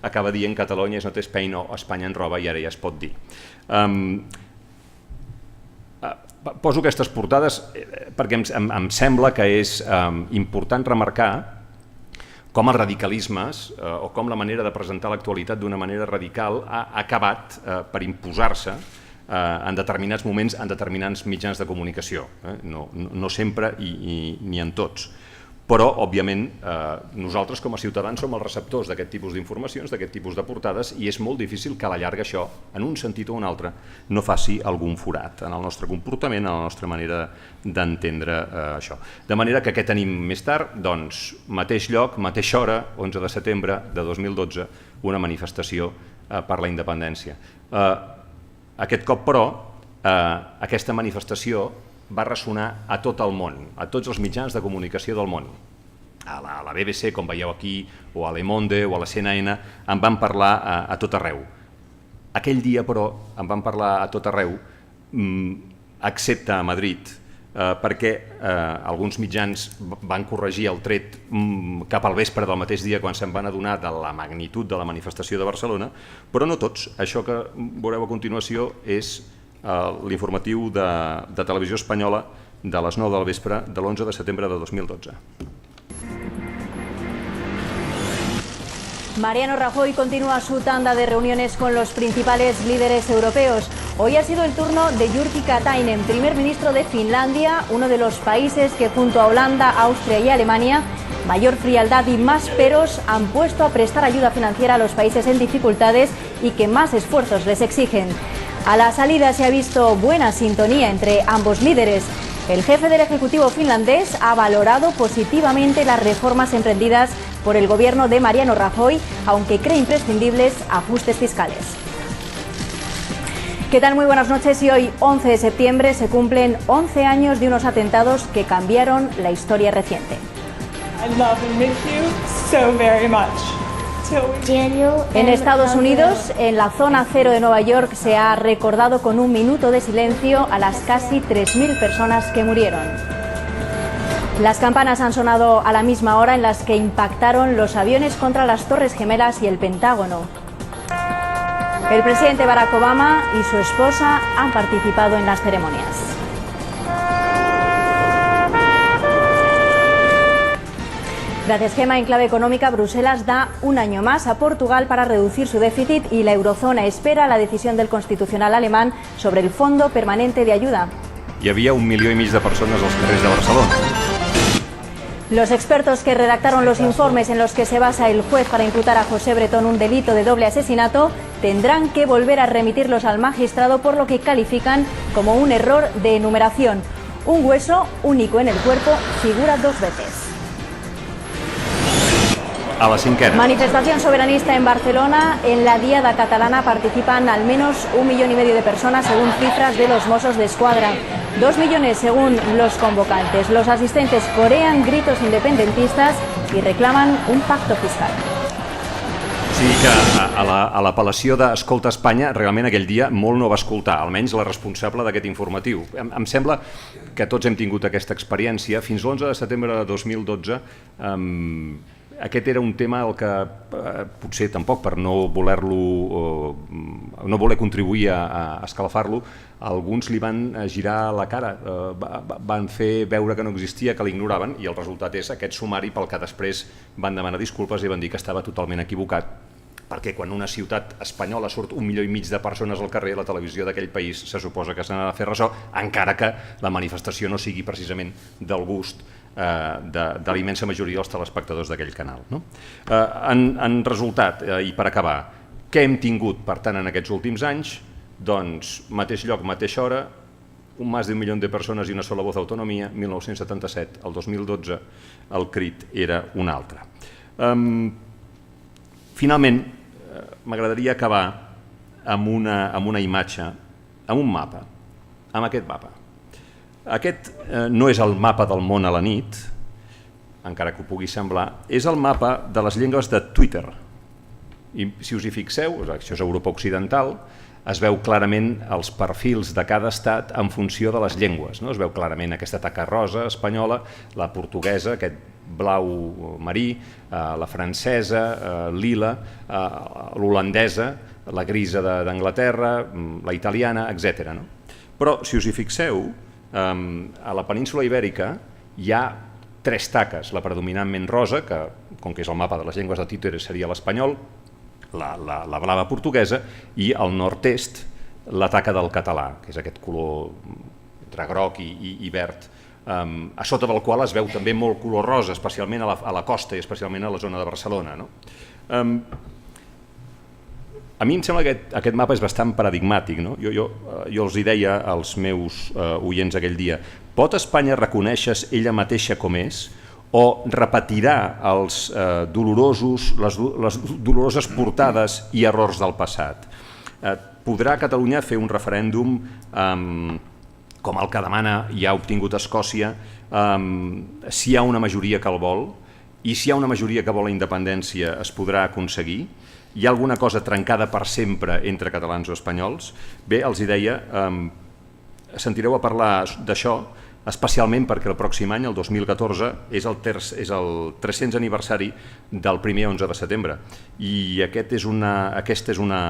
acaba dient Catalunya és not Spain o Espanya en roba i ara ja es pot dir. Poso aquestes portades perquè em sembla que és important remarcar com els radicalismes o com la manera de presentar l'actualitat d'una manera radical ha acabat per imposar-se en determinats moments en determinats mitjans de comunicació. No sempre ni en tots. Però, òbviament, nosaltres com a ciutadans som els receptors d'aquest tipus d'informacions, d'aquest tipus de portades, i és molt difícil que a la llarga això, en un sentit o un altre, no faci algun forat en el nostre comportament, en la nostra manera d'entendre això. De manera que què tenim més tard? Doncs mateix lloc, mateixa hora, 11 de setembre de 2012, una manifestació per la independència. Aquest cop, però, aquesta manifestació va ressonar a tot el món, a tots els mitjans de comunicació del món. A la BBC, com veieu aquí, o a Le Monde, o a la CNN, en van parlar a tot arreu. Aquell dia, però, en van parlar a tot arreu, excepte a Madrid, perquè alguns mitjans van corregir el tret cap al vespre del mateix dia quan se'n van adonar de la magnitud de la manifestació de Barcelona, però no tots. Això que veureu a continuació és l'informatiu de Televisió Espanyola de les 9 del vespre de l'11 de setembre de 2012. Mariano Rajoy continúa su tanda de reuniones con los principales líderes europeos. Hoy ha sido el turno de Jyrki Katainen, primer ministro de Finlandia, uno de los países que junto a Holanda, Austria y Alemania, mayor frialdad y más peros han puesto a prestar ayuda financiera a los países en dificultades y que más esfuerzos les exigen. A la salida se ha visto buena sintonía entre ambos líderes. El jefe del Ejecutivo finlandés ha valorado positivamente las reformas emprendidas por el gobierno de Mariano Rajoy, aunque cree imprescindibles ajustes fiscales. ¿Qué tal? Muy buenas noches. Y hoy, 11 de septiembre, se cumplen 11 años de unos atentados que cambiaron la historia reciente. I love and miss you so very much. En Estados Unidos, en la zona cero de Nueva York, se ha recordado con un minuto de silencio a las casi 3.000 personas que murieron. Las campanas han sonado a la misma hora en las que impactaron los aviones contra las Torres Gemelas y el Pentágono. El presidente Barack Obama y su esposa han participado en las ceremonias. Gracias, Gema. En clave económica, Bruselas da un año más a Portugal para reducir su déficit y la eurozona espera la decisión del Constitucional alemán sobre el Fondo Permanente de Ayuda. Hi havia 1,5 milió de persones als carrers de Barcelona. Los expertos que redactaron los informes en los que se basa el juez para imputar a José Bretón un delito de doble asesinato tendrán que volver a remitirlos al magistrado por lo que califican como un error de enumeración. Un hueso único en el cuerpo figura 2 veces. A la cinquena. Manifestación soberanista en Barcelona. En la Diada catalana participan al menos 1,5 millones de personas según cifras de los Mossos d'Esquadra. 2 millones según los convocantes. Los asistentes corean gritos independentistas y reclaman un pacto fiscal. Sí que a l'apel·lació d'Escolta Espanya realment aquell dia molt no va escoltar, almenys la responsable d'aquest informatiu. Em sembla que tots hem tingut aquesta experiència. Fins l'11 de setembre de 2012 aquest era un tema al que potser tampoc per no voler contribuir a escalfar-lo, alguns li van girar la cara, van fer veure que no existia, que l'ignoraven, i el resultat és aquest sumari pel que després van demanar disculpes i van dir que estava totalment equivocat, perquè quan una ciutat espanyola surt 1,5 milió de persones al carrer, la televisió d'aquell país se suposa que se n'ha de fer ressò, encara que la manifestació no sigui precisament del gust de la immensa majoria dels telespectadors d'aquell canal. En resultat, i per acabar, què hem tingut, per tant, en aquests últims anys? Doncs mateix lloc, mateixa hora, més d'1 milió de persones i una sola voz d'autonomia, 1977, el 2012 el crit era un altre. Finalment, m'agradaria acabar amb una imatge, amb un mapa, amb aquest mapa. Aquest no és el mapa del món a la nit, encara que ho pugui semblar, és el mapa de les llengües de Twitter. I si us hi fixeu, això és Europa Occidental, es veu clarament els perfils de cada estat en funció de les llengües. Es veu clarament aquesta taca rosa espanyola, la portuguesa, aquest blau marí, la francesa, lila, l'holandesa, la grisa d'Anglaterra, la italiana, etc. Però si us hi fixeu, a la península Ibèrica hi ha 3 taques, la predominantment rosa, que com que és el mapa de les llengües de Twitter seria l'espanyol, la blava portuguesa, i al nord-est la taca del català, que és aquest color entre groc i verd, a sota del qual es veu també molt color rosa, especialment a la costa i especialment a la zona de Barcelona. A mi em sembla que aquest mapa és bastant paradigmàtic. Jo els hi deia als meus oients aquell dia, pot Espanya reconèixer ella mateixa com és o repetirà les doloroses portades i errors del passat? Podrà Catalunya fer un referèndum com el que demana i ha obtingut Escòcia si hi ha una majoria que el vol? I si hi ha una majoria que vol la independència es podrà aconseguir? Hi ha alguna cosa trencada per sempre entre catalans o espanyols? Bé, els hi deia, sentireu a parlar d'això, especialment perquè el pròxim any, el 2014, és el 300 aniversari del primer 11 de setembre. I aquesta és una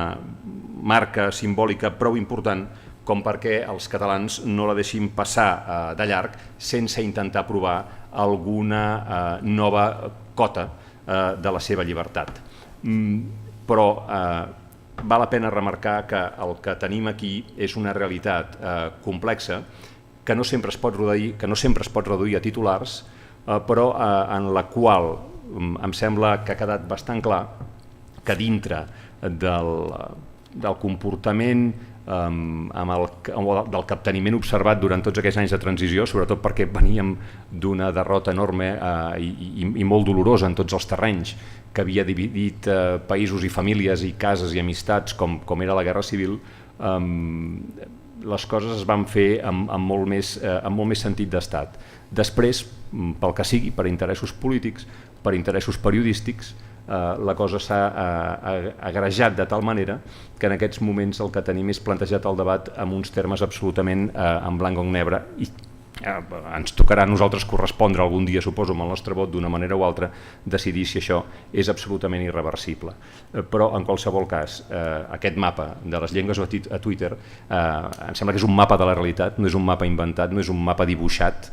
marca simbòlica prou important com perquè els catalans no la deixin passar de llarg sense intentar provar alguna nova cota de la seva llibertat. Però val la pena remarcar que el que tenim aquí és una realitat complexa que no sempre es pot reduir a titulars, però en la qual em sembla que ha quedat bastant clar que dintre del comportament del capteniment observat durant tots aquests anys de transició, sobretot perquè veníem d'una derrota enorme i molt dolorosa en tots els terrenys, que havia dividit països i famílies i cases i amistats com era la Guerra Civil, les coses es van fer amb molt més sentit d'estat. Després, pel que sigui, per interessos polítics, per interessos periodístics, la cosa s'ha agrejat de tal manera que en aquests moments el que tenim és plantejat el debat amb uns termes absolutament en blanc o en negre, i ens tocarà a nosaltres correspondre algun dia, suposo, amb el nostre vot d'una manera o altra, decidir si això és absolutament irreversible. Però en qualsevol cas, aquest mapa de les llengües a Twitter em sembla que és un mapa de la realitat, no és un mapa inventat, no és un mapa dibuixat,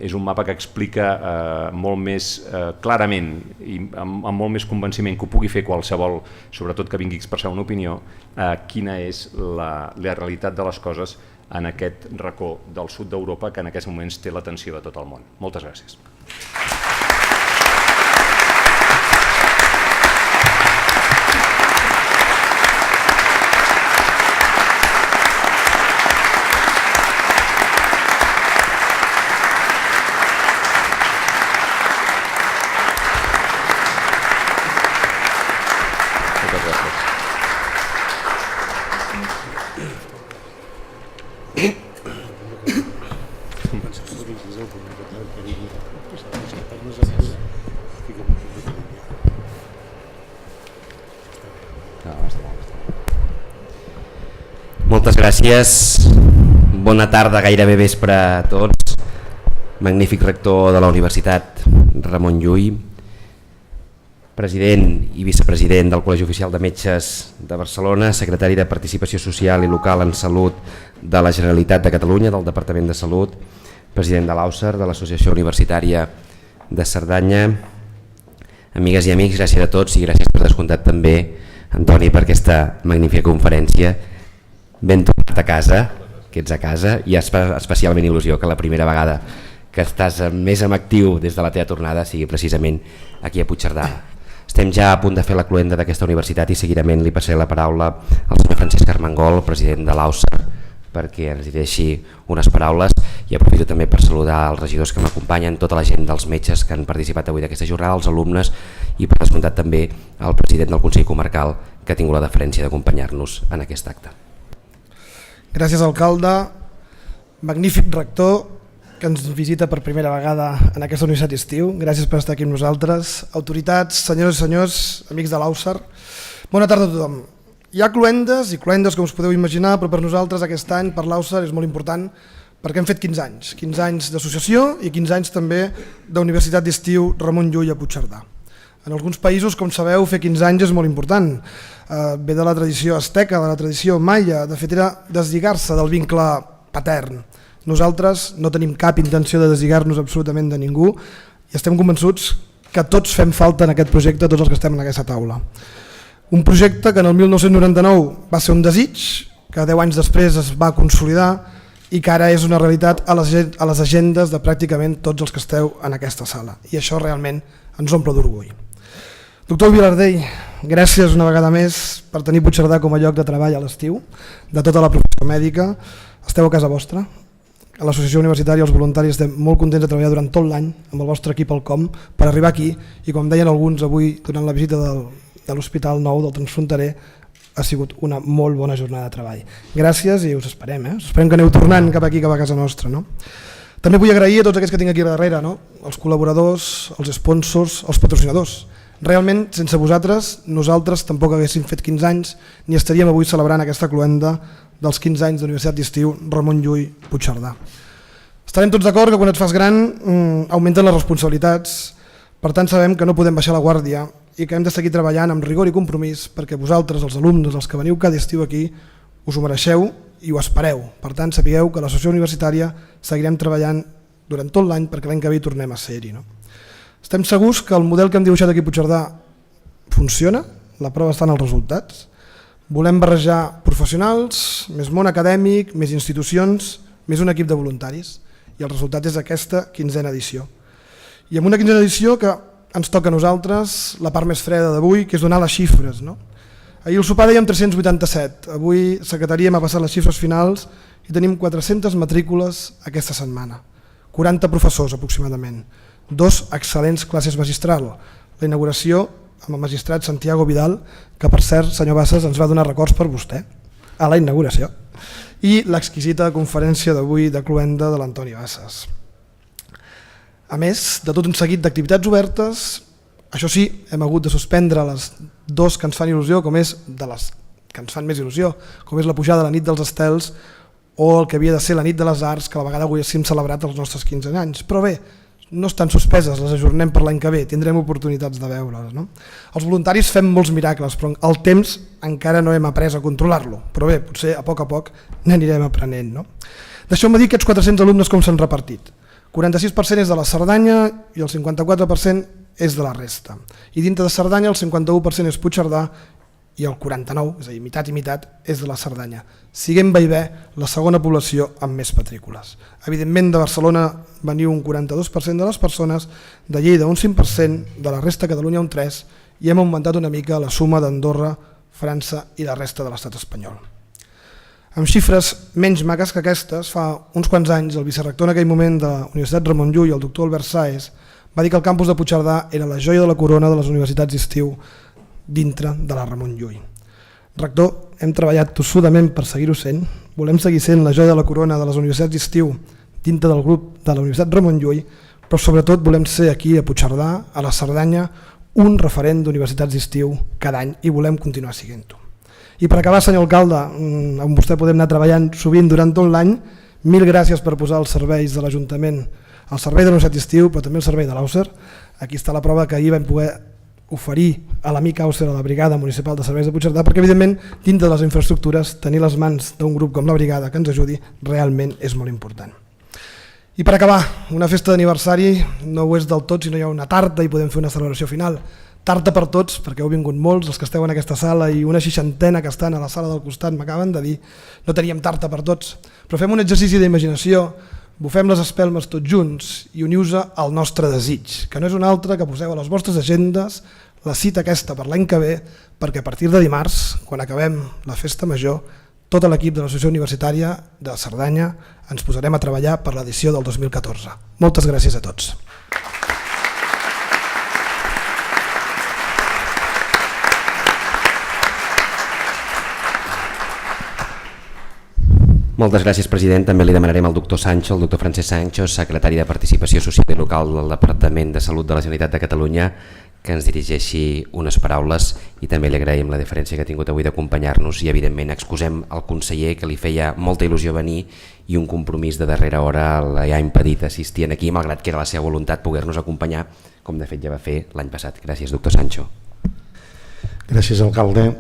és un mapa que explica molt més clarament i amb molt més convenciment que ho pugui fer qualsevol, sobretot que vingui a expressar una opinió, quina és la realitat de les coses en aquest racó del sud d'Europa que en aquests moments té l'atenció de tot el món. Moltes gràcies. Moltes gràcies, bona tarda, gairebé vespre a tots. Magnífic rector de la Universitat Ramon Llull, president i vicepresident del Col·legi Oficial de Metges de Barcelona, secretari de Participació Social i Local en Salut de la Generalitat de Catalunya, del Departament de Salut, president de l'AUSAR, de l'Associació Universitària de Cerdanya. Amigues i amics, gràcies a tots i gràcies per descomptat també, Antoni, per aquesta magnífica conferència. Ben tornat a casa, que ets a casa, i es fa especialment il·lusió que la primera vegada que estàs més en actiu des de la teva tornada sigui precisament aquí a Puigcerdà. Estem ja a punt de fer la cloenda d'aquesta universitat i seguidament li passaré la paraula al senyor Francesc Armengol, president de l'AUSAR, perquè ens deixi unes paraules, i aprofito també per saludar els regidors que m'acompanyen, tota la gent dels metges que han participat avui d'aquesta jornada, els alumnes i per descomptat també el president del Consell Comarcal que ha tingut la deferència d'acompanyar-nos en aquest acte. Gràcies, alcalde, magnífic rector que ens visita per primera vegada en aquesta universitat d'estiu. Gràcies per estar aquí amb nosaltres. Autoritats, senyores i senyors, amics de l'AUSAR, bona tarda a tothom. Hi ha cloendes i cloendes, com us podeu imaginar, però per nosaltres aquest any, per l'AUSAR, és molt important perquè hem fet 15 anys d'associació i 15 anys també d'Universitat d'Estiu Ramon Llull a Puigcerdà. En alguns països, com sabeu, fer 15 anys és molt important. Ve de la tradició asteca, de la tradició maia, de fet era deslligar-se del vincle patern. Nosaltres no tenim cap intenció de deslligar-nos absolutament de ningú i estem convençuts que tots fem falta en aquest projecte, tots els que estem en aquesta taula. Un projecte que en el 1999 va ser un desig, que 10 anys després es va consolidar i que ara és una realitat a les agendes de pràcticament tots els que esteu en aquesta sala. I això realment ens omple d'orgull. Doctor Vilardell, gràcies una vegada més per tenir Puigcerdà com a lloc de treball a l'estiu, de tota la professió mèdica. Esteu a casa vostra. A l'Associació Universitària els voluntaris estem molt contents de treballar durant tot l'any amb el vostre equip al COM per arribar aquí i com deien alguns avui durant la visita de l'Hospital Nou del Transfronterer ha sigut una molt bona jornada de treball. Gràcies i us esperem, us esperem que aneu tornant cap aquí, cap a casa nostra. També vull agrair a tots aquests que tinc aquí darrere, els col·laboradors, els sponsors, els patrocinadors. Realment, sense vosaltres, nosaltres tampoc haguéssim fet 15 anys ni estaríem avui celebrant aquesta cloenda dels 15 anys d'Universitat d'Estiu Ramon Llull Puigcerdà. Estarem tots d'acord que quan et fas gran augmenten les responsabilitats, per tant sabem que no podem baixar la guàrdia i que hem de seguir treballant amb rigor i compromís perquè vosaltres, els alumnes, els que veniu cada estiu aquí, us ho mereixeu i ho espereu. Per tant, sapigueu que a l'Associació Universitària seguirem treballant durant tot l'any perquè l'any que ve hi tornem a ser-hi. Estem segurs que el model que hem dibuixat aquí a Puigcerdà funciona, la prova està en els resultats. Volem barrejar professionals, més món acadèmic, més institucions, més un equip de voluntaris i el resultat és aquesta 15a edició. I amb una 15a edició que ens toca a nosaltres la part més freda d'avui, que és donar les xifres. Ahir al sopar dèiem 387, avui Secretaria m'ha passat les xifres finals i tenim 400 matrícules aquesta setmana, 40 professors aproximadament, 2 excel·lents classes magistral, la inauguració amb el magistrat Santiago Vidal, que per cert, senyor Bassas, ens va donar records per vostè, a la inauguració. i l'exquisita conferència d'avui de cloenda de l'Antoni Bassas. A més de tot un seguit d'activitats obertes, això sí, hem hagut de suspendre les dos que ens fan il·lusió, com és de les que ens fan més il·lusió, com és la pujada a la nit dels estels o el que havia de ser la nit de les arts, que a la vegada haguéssim celebrat els nostres 15 anys. Però bé, no estan suspeses, les ajornem per l'any que ve, tindrem oportunitats de veureles. No? Els voluntaris fem molts miracles, però el temps encara no hem après a controlar-lo, però bé, potser a poc n'anirem aprenent. No? Deixeu-me dir aquests 400 alumnes com s'han repartit. 46% és de la Cerdanya i el 54% és de la resta. I dintre de Cerdanya el 51% és Puigcerdà i el 49%, és a dir, meitat i meitat, és de la Cerdanya. Siguem bé la segona població amb més matrícules. Evidentment, de Barcelona veniu un 42% de les persones, de Lleida un 5%, de la resta de Catalunya un 3%, i hem augmentat una mica la suma d'Andorra, França i la resta de l'estat espanyol. Amb xifres menys maques que aquestes, fa uns quants anys el vicerrector en aquell moment de la Universitat Ramon Llull, el doctor Albert Sáez, va dir que el campus de Puigcerdà era la joia de la corona de les universitats d'estiu dintre de la Ramon Llull. Rector, hem treballat tossudament per seguir-ho sent, volem seguir sent la joia de la corona de les universitats d'estiu dintre del grup de la Universitat Ramon Llull, però sobretot volem ser aquí a Puigcerdà, a la Cerdanya, un referent d'universitats d'estiu cada any i volem continuar siguent-ho. I per acabar, senyor alcalde, amb vostè podem anar treballant sovint durant tot l'any, mil gràcies per posar els serveis de l'Ajuntament al servei de l'Universitat d'Estiu, però també al servei de l'Auser. Aquí està la prova que ahir vam poder oferir a l'amic Auser, a la Brigada Municipal de Serveis de Puigcerdà, perquè evidentment dins de les infraestructures tenir les mans d'un grup com la Brigada que ens ajudi realment és molt important. I per acabar, una festa d'aniversari no ho és del tot si no hi ha una tarta i podem fer una celebració final. Tarta per tots, perquè heu vingut molts, els que esteu en aquesta sala i una 60ena que estan a la sala del costat m'acaben de dir no teníem tarta per tots, però fem un exercici d'imaginació, bufem les espelmes tots junts i uniu-vos al nostre desig, que no és un altre que poseu a les vostres agendes la cita aquesta per l'any que ve, perquè a partir de dimarts, quan acabem la festa major, tot l'equip de l'Associació Universitària de Cerdanya ens posarem a treballar per l'edició del 2014. Moltes gràcies a tots. Moltes gràcies, president. També li demanarem al doctor Sancho, el doctor Francesc Sancho, secretari de Participació Social i Local del Departament de Salut de la Generalitat de Catalunya, que ens dirigeixi unes paraules i també li agraïm la deferència que ha tingut avui d'acompanyar-nos i evidentment excusem al conseller que li feia molta il·lusió venir i un compromís de darrera hora li ha impedit assistir aquí, malgrat que era la seva voluntat poder-nos acompanyar, com de fet ja va fer l'any passat. Gràcies, doctor Sancho. Gràcies, alcalde.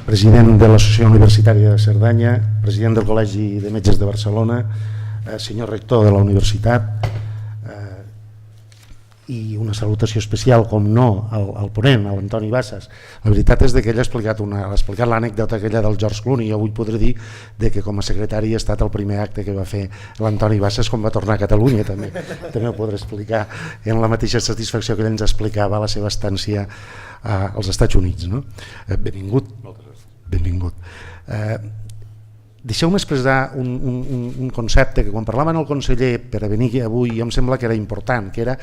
President de l'Associació Universitària de Cerdanya, president del Col·legi de Metges de Barcelona, senyor rector de la universitat, i una salutació especial, com no, al ponent, a l'Antoni Bassas. La veritat és que ell ha explicat l'anècdota aquella del George Clooney, i avui podré dir que com a secretari ha estat el primer acte que va fer l'Antoni Bassas quan va tornar a Catalunya, també ho podré explicar en la mateixa satisfacció que ell ens explicava la seva estància als Estats Units. Benvingut. Benvingut. Deixeu-me expressar un concepte que quan parlava el conseller per a venir avui em sembla que era important, que era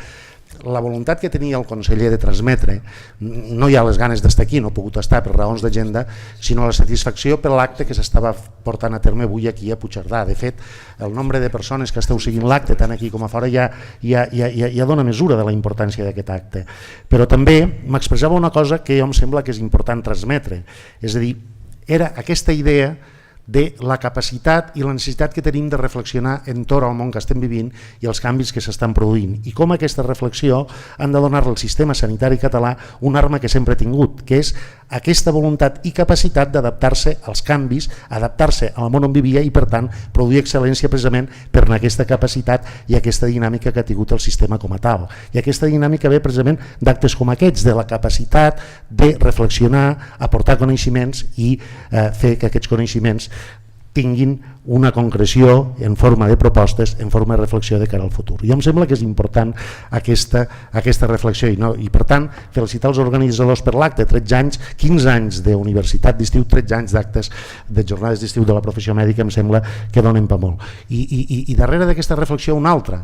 la voluntat que tenia el conseller de transmetre, no hi ha les ganes d'estar aquí, no ha pogut estar per raons d'agenda, sinó la satisfacció per l'acte que s'estava portant a terme avui aquí a Puigcerdà. De fet, el nombre de persones que esteu seguint l'acte, tant aquí com a fora, ja dona mesura de la importància d'aquest acte. Però també m'expressava una cosa que em sembla que és important transmetre, és a dir, era aquesta idea de la capacitat i la necessitat que tenim de reflexionar entorn al món que estem vivint i els canvis que s'estan produint, i com aquesta reflexió han de donar-li al sistema sanitari català una arma que sempre ha tingut, que és aquesta voluntat i capacitat d'adaptar-se als canvis, adaptar-se al món on vivia i per tant produir excel·lència precisament per aquesta capacitat i aquesta dinàmica que ha tingut el sistema com a tal. I aquesta dinàmica ve precisament d'actes com aquests, de la capacitat de reflexionar, aportar coneixements i fer que aquests coneixements tinguin una concreció en forma de propostes, en forma de reflexió de cara al futur. I em sembla que és important aquesta reflexió i per tant felicitar els organitzadors per l'acte, 13 anys, 15 anys d'universitat d'estiu, 13 anys d'actes de jornades d'estiu de la professió mèdica, em sembla que donen per molt. I darrere d'aquesta reflexió una altra,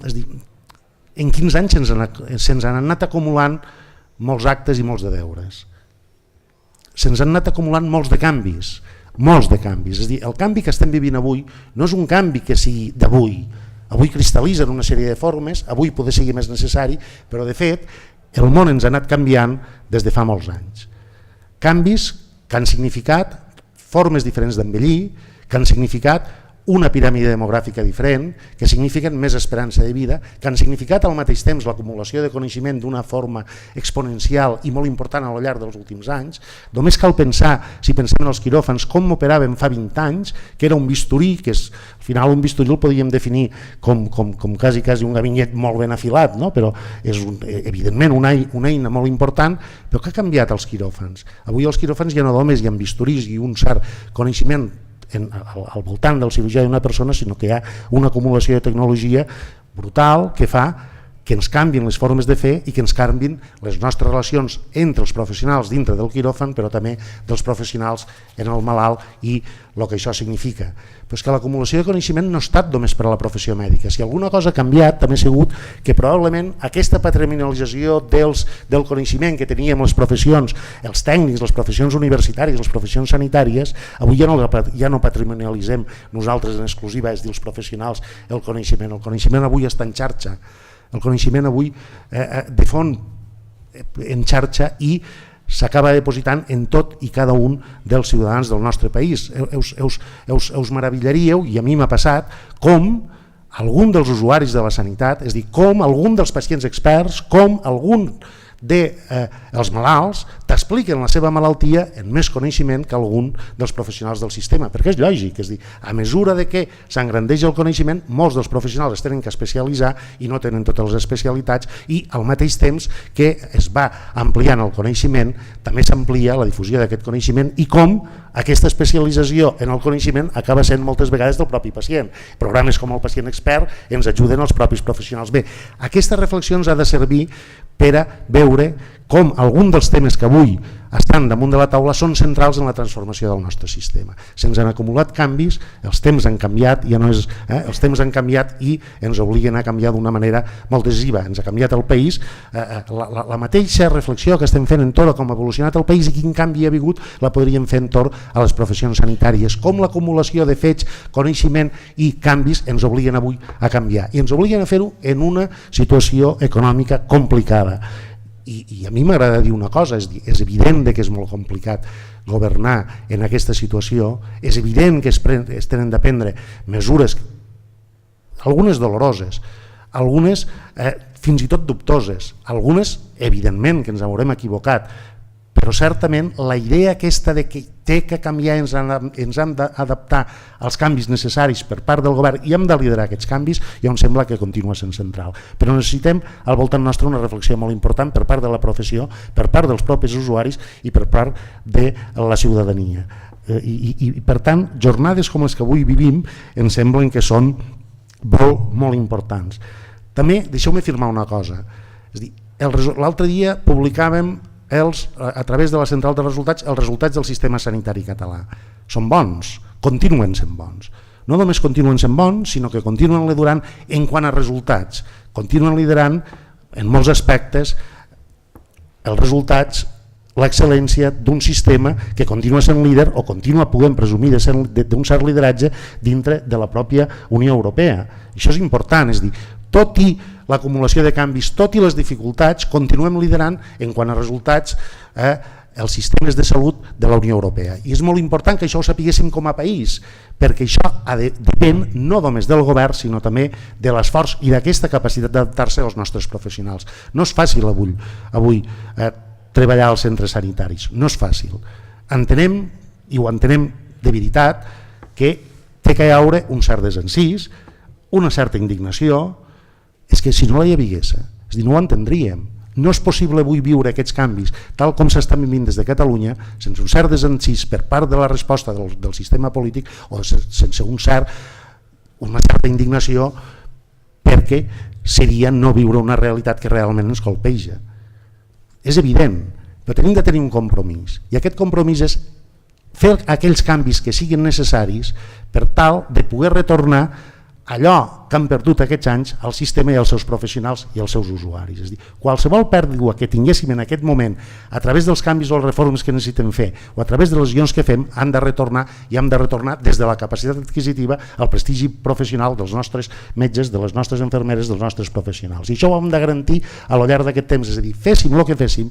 és a dir, en 15 anys se'ns han anat acumulant molts actes i molts de deures, se'ns han anat acumulant molts de canvis. molts de canvis. És a dir, el canvi que estem vivint avui no és un canvi que sigui d'avui. Avui cristal·litza en una sèrie de formes, avui poder sigui més necessari, però de fet el món ens ha anat canviant des de fa molts anys. Canvis que han significat formes diferents d'envellir, que han significat una piràmide demogràfica diferent, que signifiquen més esperança de vida, que han significat al mateix temps l'acumulació de coneixement d'una forma exponencial i molt important a lo llarg dels últims anys. Només cal pensar, si pensem en els quiròfans, com operaven fa 20 anys, que era un bisturí, que és, al final un bisturí el podríem definir com quasi un gabinet molt ben afilat, no? Però és evidentment una eina molt important, però que ha canviat els quiròfans. Avui els quiròfans ja no només hi ha bisturís i un cert coneixement al voltant del cirurgià d'una persona, sinó que hi ha una acumulació de tecnologia brutal que fa que ens canvien les formes de fer i que ens canvien les nostres relacions entre els professionals dintre del quiròfan, però també dels professionals en el malalt i el que això significa. Però és que l'acumulació de coneixement no ha estat només per a la professió mèdica. Si alguna cosa ha canviat, també ha sigut que probablement aquesta patrimonialització del coneixement que teníem les professions, els tècnics, les professions universitàries, les professions sanitàries, avui ja no patrimonialitzem nosaltres en exclusiva, és dir, els professionals, el coneixement. El coneixement avui està en xarxa. El coneixement avui difon en xarxa i s'acaba depositant en tot i cada un dels ciutadans del nostre país. Us meravillaríeu, i a mi m'ha passat, com algun dels usuaris de la sanitat, és a dir, com algun dels pacients experts, com algun dels malalts t'expliquen la seva malaltia amb més coneixement que algun dels professionals del sistema, perquè és lògic, és a dir, a mesura de que s'engrandeix el coneixement, molts dels professionals es tenen que especialitzar i no tenen totes les especialitats, i al mateix temps que es va ampliant el coneixement, també s'amplia la difusió d'aquest coneixement i com aquesta especialització en el coneixement acaba sent moltes vegades del propi pacient. Programes com el Pacient Expert ens ajuden als propis professionals. Bé, aquesta reflexió ens ha de servir per a veure com algun dels temes que avui estan damunt de la taula són centrals en la transformació del nostre sistema. Se'ns han acumulat canvis, els temps han canviat, els temps han canviat i ens obliguen a canviar d'una manera molt decisiva. Ens ha canviat el país, la mateixa reflexió que estem fent entorn a com ha evolucionat el país i quin canvi ha hagut la podríem fer entorn a les professions sanitàries, com l'acumulació de fets, coneixement i canvis ens obliguen avui a canviar i ens obliguen a fer-ho en una situació econòmica complicada. I a mi m'agrada dir una cosa, és evident que és molt complicat governar en aquesta situació, és evident que es tenen de prendre mesures, algunes doloroses, algunes fins i tot dubtoses, algunes evidentment que ens haurem equivocat, però certament la idea aquesta de que té que canviar, ens hem d'adaptar als canvis necessaris per part del govern i hem de liderar aquests canvis, ja em sembla que continua sent central. Però necessitem al voltant nostre una reflexió molt important per part de la professió, per part dels propis usuaris i per part de la ciutadania. I per tant, jornades com les que avui vivim em semblen que són molt importants. També deixeu-me afirmar una cosa. L'altre dia publicàvem a través de la central de resultats els resultats del sistema sanitari català. Són bons, continuen sent bons. No només continuen sent bons, sinó que continuen liderant en quant a resultats. Continuen liderant en molts aspectes els resultats, l'excel·lència d'un sistema que continua sent líder o continua podent presumir d'un cert lideratge dintre de la pròpia Unió Europea. Això és important, és a dir, tot i l'acumulació de canvis, tot i les dificultats, continuem liderant en quant a resultats els sistemes de salut de la Unió Europea. I és molt important que això ho sapiguéssim com a país, perquè això depèn no només del govern, sinó també de l'esforç i d'aquesta capacitat d'adaptar-se als nostres professionals. No és fàcil avui treballar als centres sanitaris, no és fàcil. Entenem, i ho entenem de veritat, que té que hi haure un cert desencís, una certa indignació. És que si no la hi hagués, és dir, no ho entendríem. No és possible avui viure aquests canvis tal com s'estan vivint des de Catalunya sense un cert desencís per part de la resposta del sistema polític o sense una certa indignació, perquè seria no viure una realitat que realment ens colpeja. És evident, però tenim de tenir un compromís i aquest compromís és fer aquells canvis que siguin necessaris per tal de poder retornar allò que han perdut aquests anys el sistema i els seus professionals i els seus usuaris. És a dir, qualsevol pèrdua que tinguéssim en aquest moment a través dels canvis o les reformes que necessitem fer o a través de les guions que fem han de retornar i hem de retornar des de la capacitat adquisitiva al prestigi professional dels nostres metges, de les nostres infermeres, dels nostres professionals. I això ho hem de garantir a lo llarg d'aquest temps, és a dir, féssim el que féssim,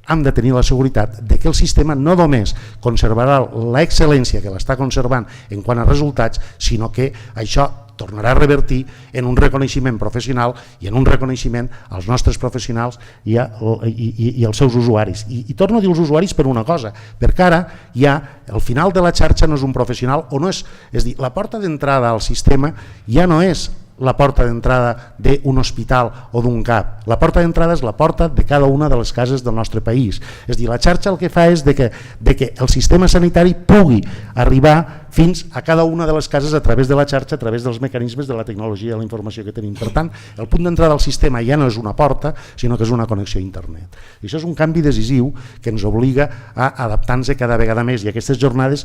hem de tenir la seguretat de que el sistema no només conservarà l'excel·lència que l'està conservant en quant a resultats, sinó que això tornarà a revertir en un reconeixement professional i en un reconeixement als nostres professionals i als seus usuaris. I torno a dir els usuaris per una cosa, perquè ara ja el final de la xarxa no és un professional o no és a dir, la porta d'entrada al sistema ja no és la porta d'entrada d'un hospital o d'un CAP. La porta d'entrada és la porta de cada una de les cases del nostre país. És a dir, la xarxa el que fa és de que el sistema sanitari pugui arribar fins a cada una de les cases a través de la xarxa, a través dels mecanismes de la tecnologia i de la informació que tenim. Per tant, el punt d'entrada al sistema ja no és una porta, sinó que és una connexió a internet. I això és un canvi decisiu que ens obliga a adaptar-nos cada vegada més, i aquestes jornades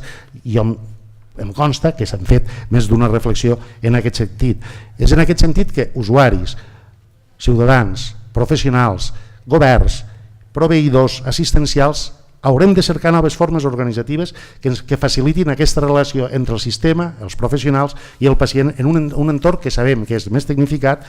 em consta que s'han fet més d'una reflexió en aquest sentit. És en aquest sentit que usuaris, ciutadans, professionals, governs, proveïdors assistencials haurem de cercar noves formes organitzatives que facilitin aquesta relació entre el sistema, els professionals i el pacient en un entorn que sabem que és més tecnificat,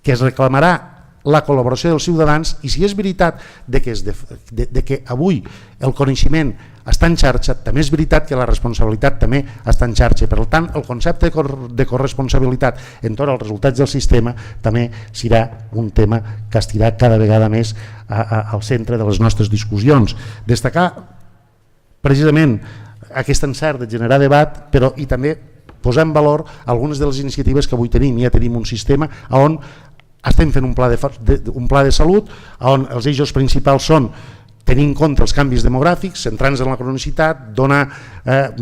que es reclamarà la col·laboració dels ciutadans, i si és veritat que avui el coneixement està en xarxa, també és veritat que la responsabilitat també està en xarxa. Per tant, el concepte de corresponsabilitat entorn als resultats del sistema també serà un tema que estirà cada vegada més al centre de les nostres discussions. Destacar precisament aquest encert de generar debat, però i també posar en valor algunes de les iniciatives que avui tenim. Ja tenim un sistema on estem fent un pla de salut on els eixos principals són tenir en compte els canvis demogràfics, centrant-nos en la cronicitat, donar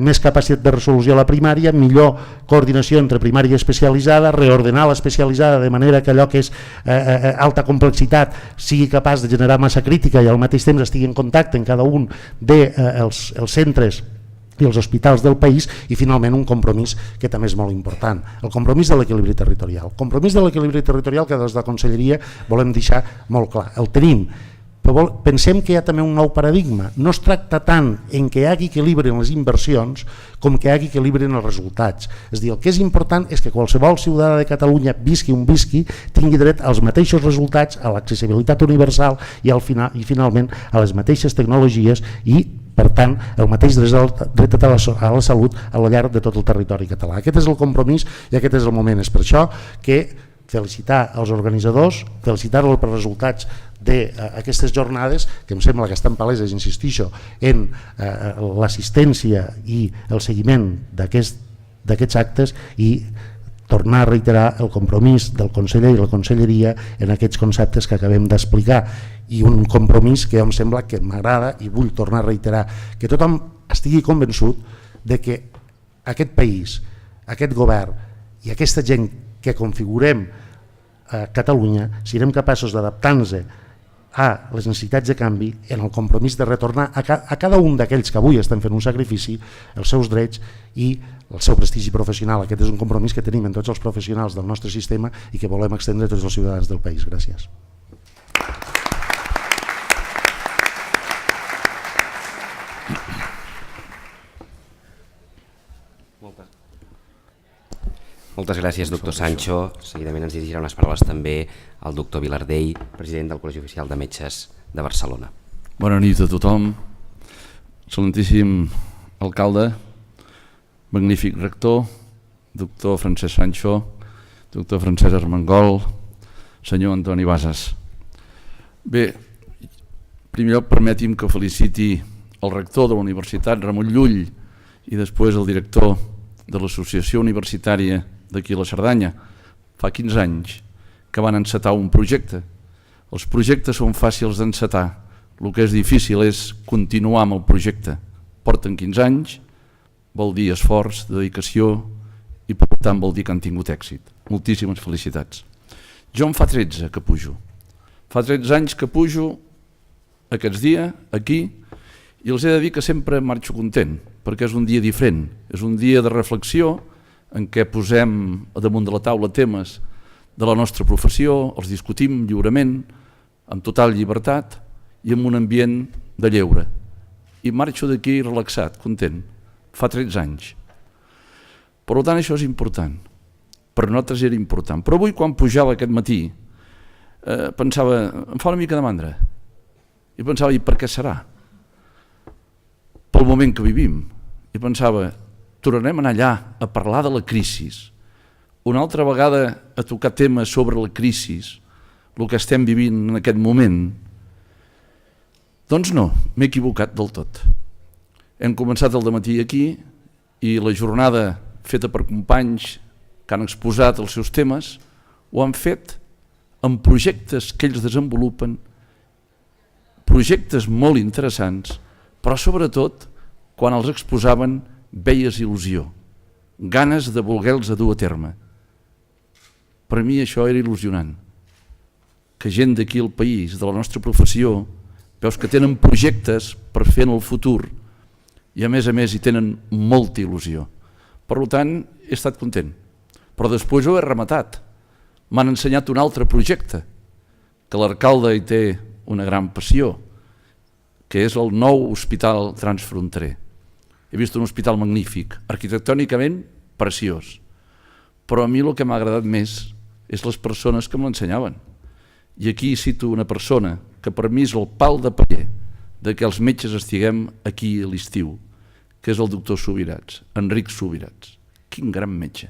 més capacitat de resolució a la primària, millor coordinació entre primària i especialitzada, reordenar l'especialitzada de manera que allò que és alta complexitat sigui capaç de generar massa crítica i al mateix temps estigui en contacte en cada un dels centres i els hospitals del país, i finalment un compromís que també és molt important, el compromís de l'equilibri territorial. El compromís de l'equilibri territorial que des de la Conselleria volem deixar molt clar. El tenim, però pensem que hi ha també un nou paradigma. No es tracta tant en que hi hagi equilibri en les inversions com que hi hagi equilibri en els resultats. És a dir, el que és important és que qualsevol ciutadà de Catalunya, visqui on visqui, tingui dret als mateixos resultats, a l'accessibilitat universal i finalment a les mateixes tecnologies i per tant, el mateix dret a la salut a lo llarg de tot el territori català. Aquest és el compromís i aquest és el moment. És per això que felicitar els organitzadors, felicitar-los per els resultats d'aquestes jornades, que em sembla que estan paleses, insistixo, en l'assistència i el seguiment d'aquests actes, i tornar a reiterar el compromís del conseller i la conselleria en aquests conceptes que acabem d'explicar, i un compromís que em sembla que m'agrada i vull tornar a reiterar, que tothom estigui convençut de que aquest país, aquest govern i aquesta gent que configurem a Catalunya serem capaços d'adaptar-nos a les necessitats de canvi en el compromís de retornar a cada un d'aquells que avui estan fent un sacrifici els seus drets i el seu prestigi professional. Aquest és un compromís que tenim en tots els professionals del nostre sistema i que volem extendre a tots els ciutadans del país. Gràcies. Moltes gràcies, doctor Sancho. Seguidament ens dirigirà unes paraules també el doctor Vilardell, president del Col·legi Oficial de Metges de Barcelona. Bona nit a tothom. Excelentíssim alcalde, magnífic rector, doctor Francesc Sancho, doctor Francesc Armengol, senyor Antoni Bases. Bé, en primer lloc permeti'm que feliciti el rector de la Universitat, Ramon Llull, i després el director de l'Associació Universitària d'aquí a la Cerdanya. Fa 15 anys que van encetar un projecte. Els projectes són fàcils d'encetar, el que és difícil és continuar amb el projecte. Porten 15 anys, vol dir esforç, dedicació, i per tant vol dir que han tingut èxit. Moltíssimes felicitats. Jo en fa 13 que pujo. Fa 13 anys que pujo aquests dies aquí, i els he de dir que sempre marxo content, perquè és un dia diferent, és un dia de reflexió, en què posem a damunt de la taula temes de la nostra professió, els discutim lliurement, amb total llibertat i amb un ambient de lleure. I marxo d'aquí relaxat, content. Fa 13 anys. Per tant, això és important. Per nosaltres era important. Però avui, quan pujava aquest matí, pensava, em fa una mica de mandra. I pensava, i per què serà? Pel moment que vivim. I pensava, tornarem a anar allà a parlar de la crisi, una altra vegada a tocar temes sobre la crisi, el que estem vivint en aquest moment. Doncs no, m'he equivocat del tot. Hem començat el dematí aquí i la jornada feta per companys que han exposat els seus temes ho han fet amb projectes que ells desenvolupen, projectes molt interessants, però sobretot quan els exposaven veies il·lusió, ganes de voler-los a dur a terme. Per mi això era il·lusionant, que gent d'aquí al país, de la nostra professió, veus que tenen projectes per fer en el futur i a més hi tenen molta il·lusió. Per tant, he estat content, però després ho he rematat. M'han ensenyat un altre projecte, que l'alcalde hi té una gran passió, que és el nou hospital transfronterer. He vist un hospital magnífic, arquitectònicament preciós, però a mi el que m'ha agradat més és les persones que me l'ensenyaven. I aquí cito una persona que per mi és el pal de paller de que els metges estiguem aquí a l'estiu, que és el doctor Subirats, Enric Subirats. Quin gran metge.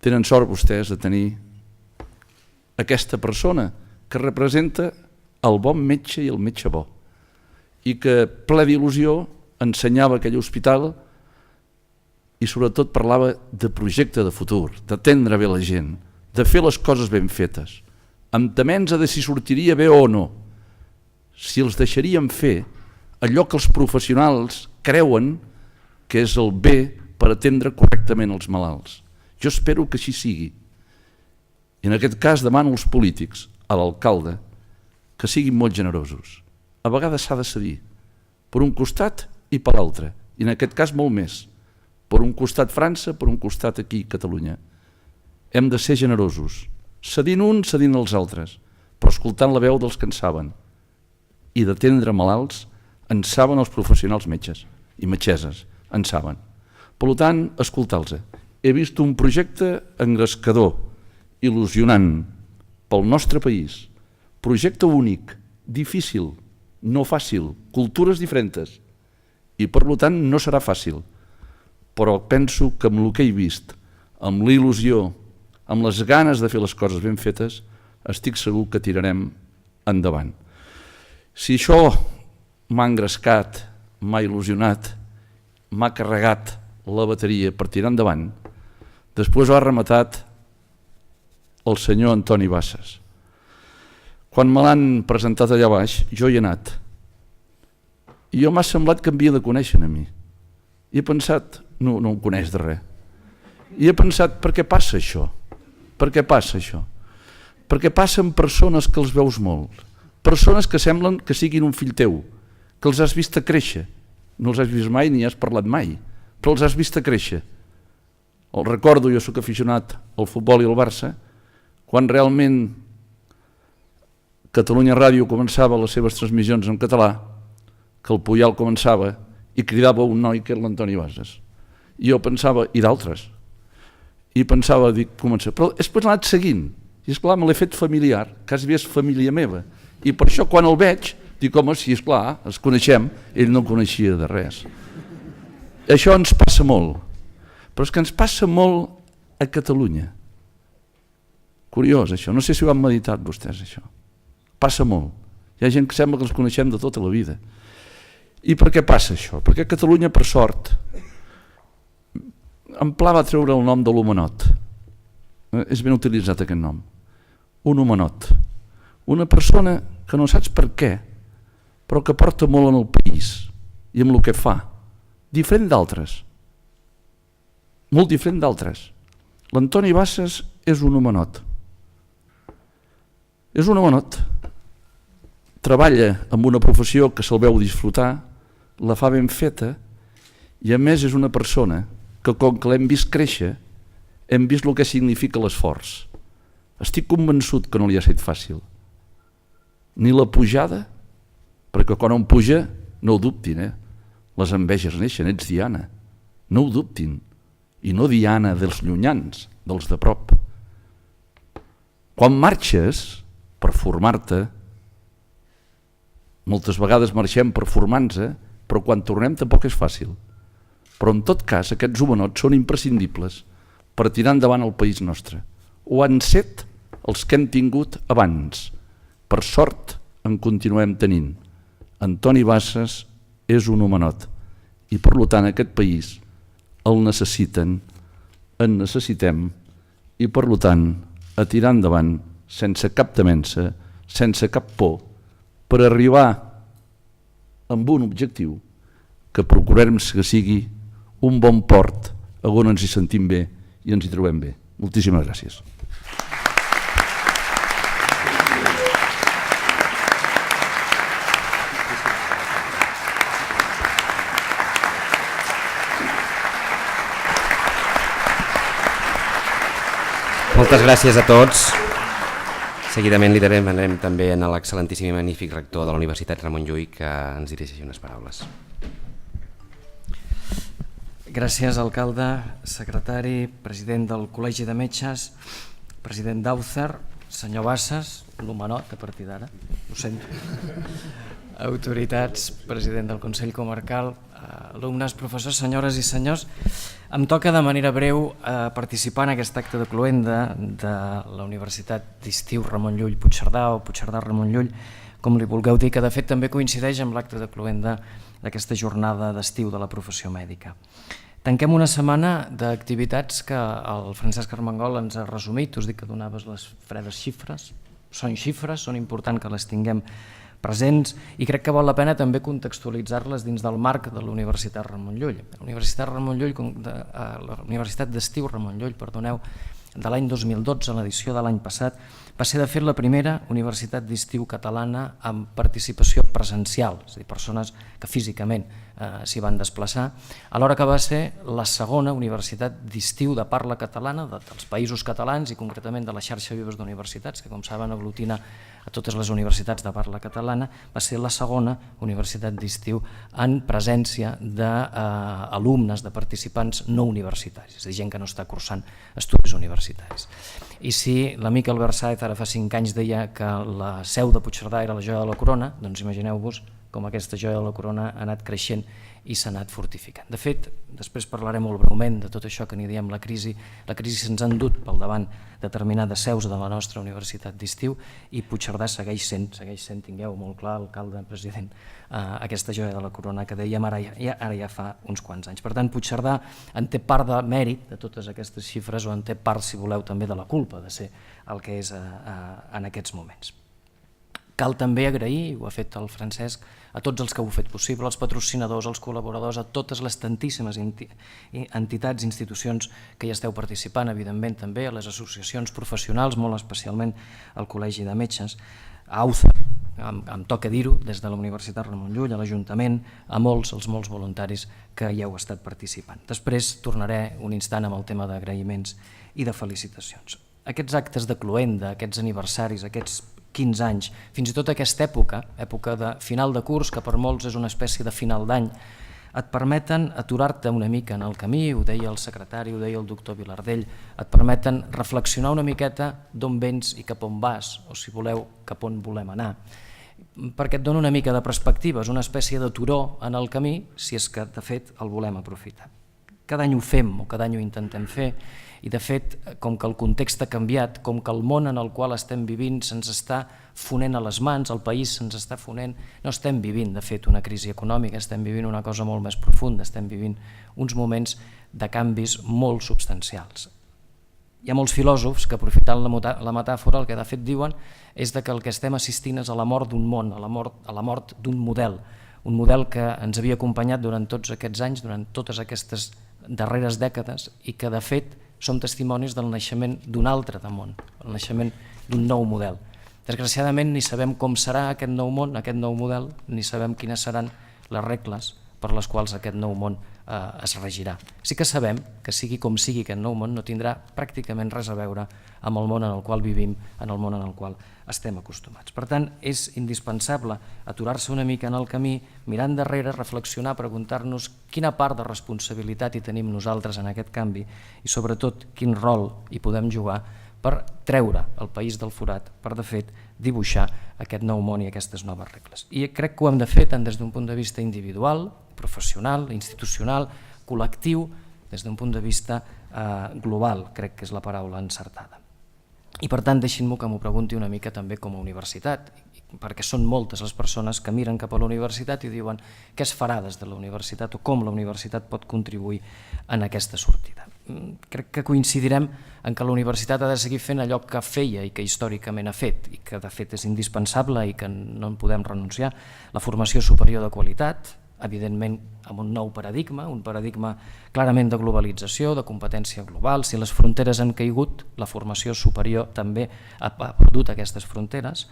Tenen sort vostès de tenir aquesta persona que representa el bon metge i el metge bo, i que ple d'il·lusió ensenyava aquell hospital i sobretot parlava de projecte de futur, d'atendre bé la gent, de fer les coses ben fetes, amb temença de si sortiria bé o no, si els deixaríem fer allò que els professionals creuen que és el bé per atendre correctament els malalts. Jo espero que així sigui. I en aquest cas demano als polítics, a l'alcalde, que siguin molt generosos. A vegades s'ha de cedir, per un costat i per l'altre, i en aquest cas molt més, per un costat França, per un costat aquí Catalunya. Hem de ser generosos, cedint uns, cedint els altres, però escoltant la veu dels que en saben, i d'atendre malalts en saben els professionals metges i metgesses, en saben. Per tant, escoltar-los. He vist un projecte engrescador, il·lusionant pel nostre país, projecte únic, difícil, no fàcil, cultures diferents, i per tant no serà fàcil, però penso que amb el que he vist, amb la il·lusió, amb les ganes de fer les coses ben fetes, estic segur que tirarem endavant. Si això m'ha engrescat, m'ha il·lusionat, m'ha carregat la bateria per tirar endavant, després ho ha rematat el senyor Antoni Bassas. Quan me l'han presentat allà baix, jo hi he anat. I jo m'ha semblat que em havia de conèixer a mi. I he pensat, no em coneix de res. I he pensat, per què passa això? Per què passa això? Perquè passen persones que els veus molt, persones que semblen que siguin un fill teu, que els has vist a créixer. No els has vist mai ni has parlat mai, però els has vist a créixer. El recordo, jo soc aficionat al futbol i al Barça, quan realment Catalunya Ràdio començava les seves transmissions en català, que el Puyal començava i cridava un noi que era l'Antoni Bassas. I jo pensava, i d'altres, i pensava, dic, comença, però després l'he anat seguint, i esclar, me l'he fet familiar, quasi és família meva, i per això quan el veig, dic, home, sí, esclar, ens coneixem, ell no coneixia de res. Això ens passa molt, però és que ens passa molt a Catalunya. Curiós, això, no sé si ho han meditat vostès, això. Passa molt. Hi ha gent que sembla que els coneixem de tota la vida. I per què passa això? Perquè Catalunya, per sort, en Pla va treure el nom de l'homenot. És ben utilitzat aquest nom. Un homenot. Una persona que no saps per què, però que porta molt en el país i amb el que fa. Diferent d'altres. Molt diferent d'altres. L'Antoni Bassas és un homenot. És un homenot. Treballa amb una professió que se'l veu disfrutar, la fa ben feta i a més és una persona que com que l'hem vist créixer hem vist el que significa l'esforç. Estic convençut que no li ha estat fàcil. Ni la pujada, perquè quan un puja, no ho dubtin, les enveges neixen, ets diana. No ho dubtin. I no diana dels llunyans, dels de prop. Quan marxes per formar-te, moltes vegades marxem per formar-nos, però quan tornem tampoc és fàcil. Però en tot cas aquests homenots són imprescindibles per tirar endavant el país nostre. Ho han set els que hem tingut abans. Per sort en continuem tenint. Antoni Bassas és un homenot i per tant aquest país el necessiten, en necessitem i per tant a tirar endavant sense cap temença, sense cap por, per arribar amb un objectiu que procurem que sigui un bon port on ens hi sentim bé i ens hi trobem bé. Moltíssimes gràcies. Moltes gràcies a tots. Seguidament li demanem també a l'excel·lentíssim i magnífic rector de la Universitat Ramon Llull que ens dirigeixi unes paraules. Gràcies, alcalde, secretari, president del Col·legi de Metges, president d'Aucer, senyor Bassas, l'homenot a partir d'ara, ho sento, autoritats, president del Consell Comarcal, alumnes, professors, senyores i senyors. Em toca de manera breu participar en aquest acte de cloenda de la Universitat d'Estiu Ramon Llull Puigcerdà o Puigcerdà Ramon Llull, com li vulgueu dir, que de fet també coincideix amb l'acte de cloenda d'aquesta jornada d'estiu de la professió mèdica. Tanquem una setmana d'activitats que el Francesc Armengol ens ha resumit. Us dic que donaves les fredes xifres. Són xifres, són importants que les tinguem presents i crec que val la pena també contextualitzar-les dins del marc de la Universitat Ramon Llull. La Universitat d'Estiu Ramon Llull, perdoneu, de l'any 2012, l'edició de l'any passat, va ser de fet la primera universitat d'estiu catalana amb participació presencial, és a dir, persones que físicament s'hi van desplaçar, alhora que va ser la segona universitat d'estiu de parla catalana dels països catalans i concretament de la xarxa Vives d'Universitats, que com saben aglutina a totes les universitats de parla catalana, va ser la segona universitat d'estiu en presència d'alumnes, de participants no universitaris, és a dir, gent que no està cursant estudis universitaris. I si l'amic Albert Sáez ara fa 5 anys deia que la seu de Puigcerdà era la joia de la corona, doncs imagineu-vos com aquesta joia de la corona ha anat creixent i s'ha anat fortificant. De fet, després parlarem molt breument de tot això que n'hi diem la crisi. La crisi se'ns ha endut pel davant determinades seus de la nostra universitat d'estiu i Puigcerdà segueix sent, tingueu molt clar, alcalde, president, aquesta joia de la corona que dèiem ara ja fa uns quants anys. Per tant, Puigcerdà en té part de mèrit de totes aquestes xifres o en té part, si voleu, també de la culpa de ser el que és en aquests moments. Cal també agrair, ho ha fet el Francesc, a tots els que ho heu fet possible, als patrocinadors, als col·laboradors, a totes les tantíssimes entitats i institucions que hi esteu participant, evidentment també a les associacions professionals, molt especialment al Col·legi de Metges, a Aucer, em toca dir-ho, des de la Universitat Ramon Llull, a l'Ajuntament, a els molts voluntaris que hi heu estat participant. Després tornaré un instant amb el tema d'agraïments i de felicitacions. Aquests actes de cloenda, aquests aniversaris, aquests 15 anys, fins i tot aquesta època de final de curs, que per molts és una espècie de final d'any, et permeten aturar-te una mica en el camí, ho deia el secretari, ho deia el doctor Vilardell, et permeten reflexionar una miqueta d'on vens i cap on vas, o si voleu, cap on volem anar, perquè et dona una mica de perspectiva, és una espècie de turó en el camí, si és que de fet el volem aprofitar. Cada any ho fem o cada any ho intentem fer i de fet, com que el context ha canviat, com que el món en el qual estem vivint se'ns està fonent a les mans, el país se'ns està fonent, no estem vivint de fet una crisi econòmica, estem vivint una cosa molt més profunda, estem vivint uns moments de canvis molt substancials. Hi ha molts filòsofs que aprofitant la metàfora el que de fet diuen és que el que estem assistint és a la mort d'un món, a la mort d'un model, un model que ens havia acompanyat durant tots aquests anys, durant totes aquestes darreres dècades i que de fet som testimonis del naixement d'un altre món, el naixement d'un nou model. Desgraciadament ni sabem com serà aquest nou món, aquest nou model, ni sabem quines seran les regles per les quals aquest nou món es regirà. Sí que sabem que sigui com sigui aquest nou món no tindrà pràcticament res a veure amb el món en el qual vivim, en el món en el qual estem acostumats. Per tant, és indispensable aturar-se una mica en el camí, mirar endarrere, reflexionar, preguntar-nos quina part de responsabilitat hi tenim nosaltres en aquest canvi i sobretot quin rol hi podem jugar per treure el país del forat, per de fet dibuixar aquest nou món i aquestes noves regles. I crec que ho hem de fer tant des d'un punt de vista individual, professional, institucional, col·lectiu, des d'un punt de vista global, crec que és la paraula encertada. I per tant deixin-m'ho que m'ho pregunti una mica també com a universitat, perquè són moltes les persones que miren cap a la universitat i diuen què es farà des de la universitat o com la universitat pot contribuir en aquesta sortida. Crec que coincidirem en que la universitat ha de seguir fent allò que feia i que històricament ha fet i que de fet és indispensable i que no en podem renunciar, la formació superior de qualitat, evidentment amb un nou paradigma, un paradigma clarament de globalització, de competència global. Si les fronteres han caigut, la formació superior també ha perdut aquestes fronteres,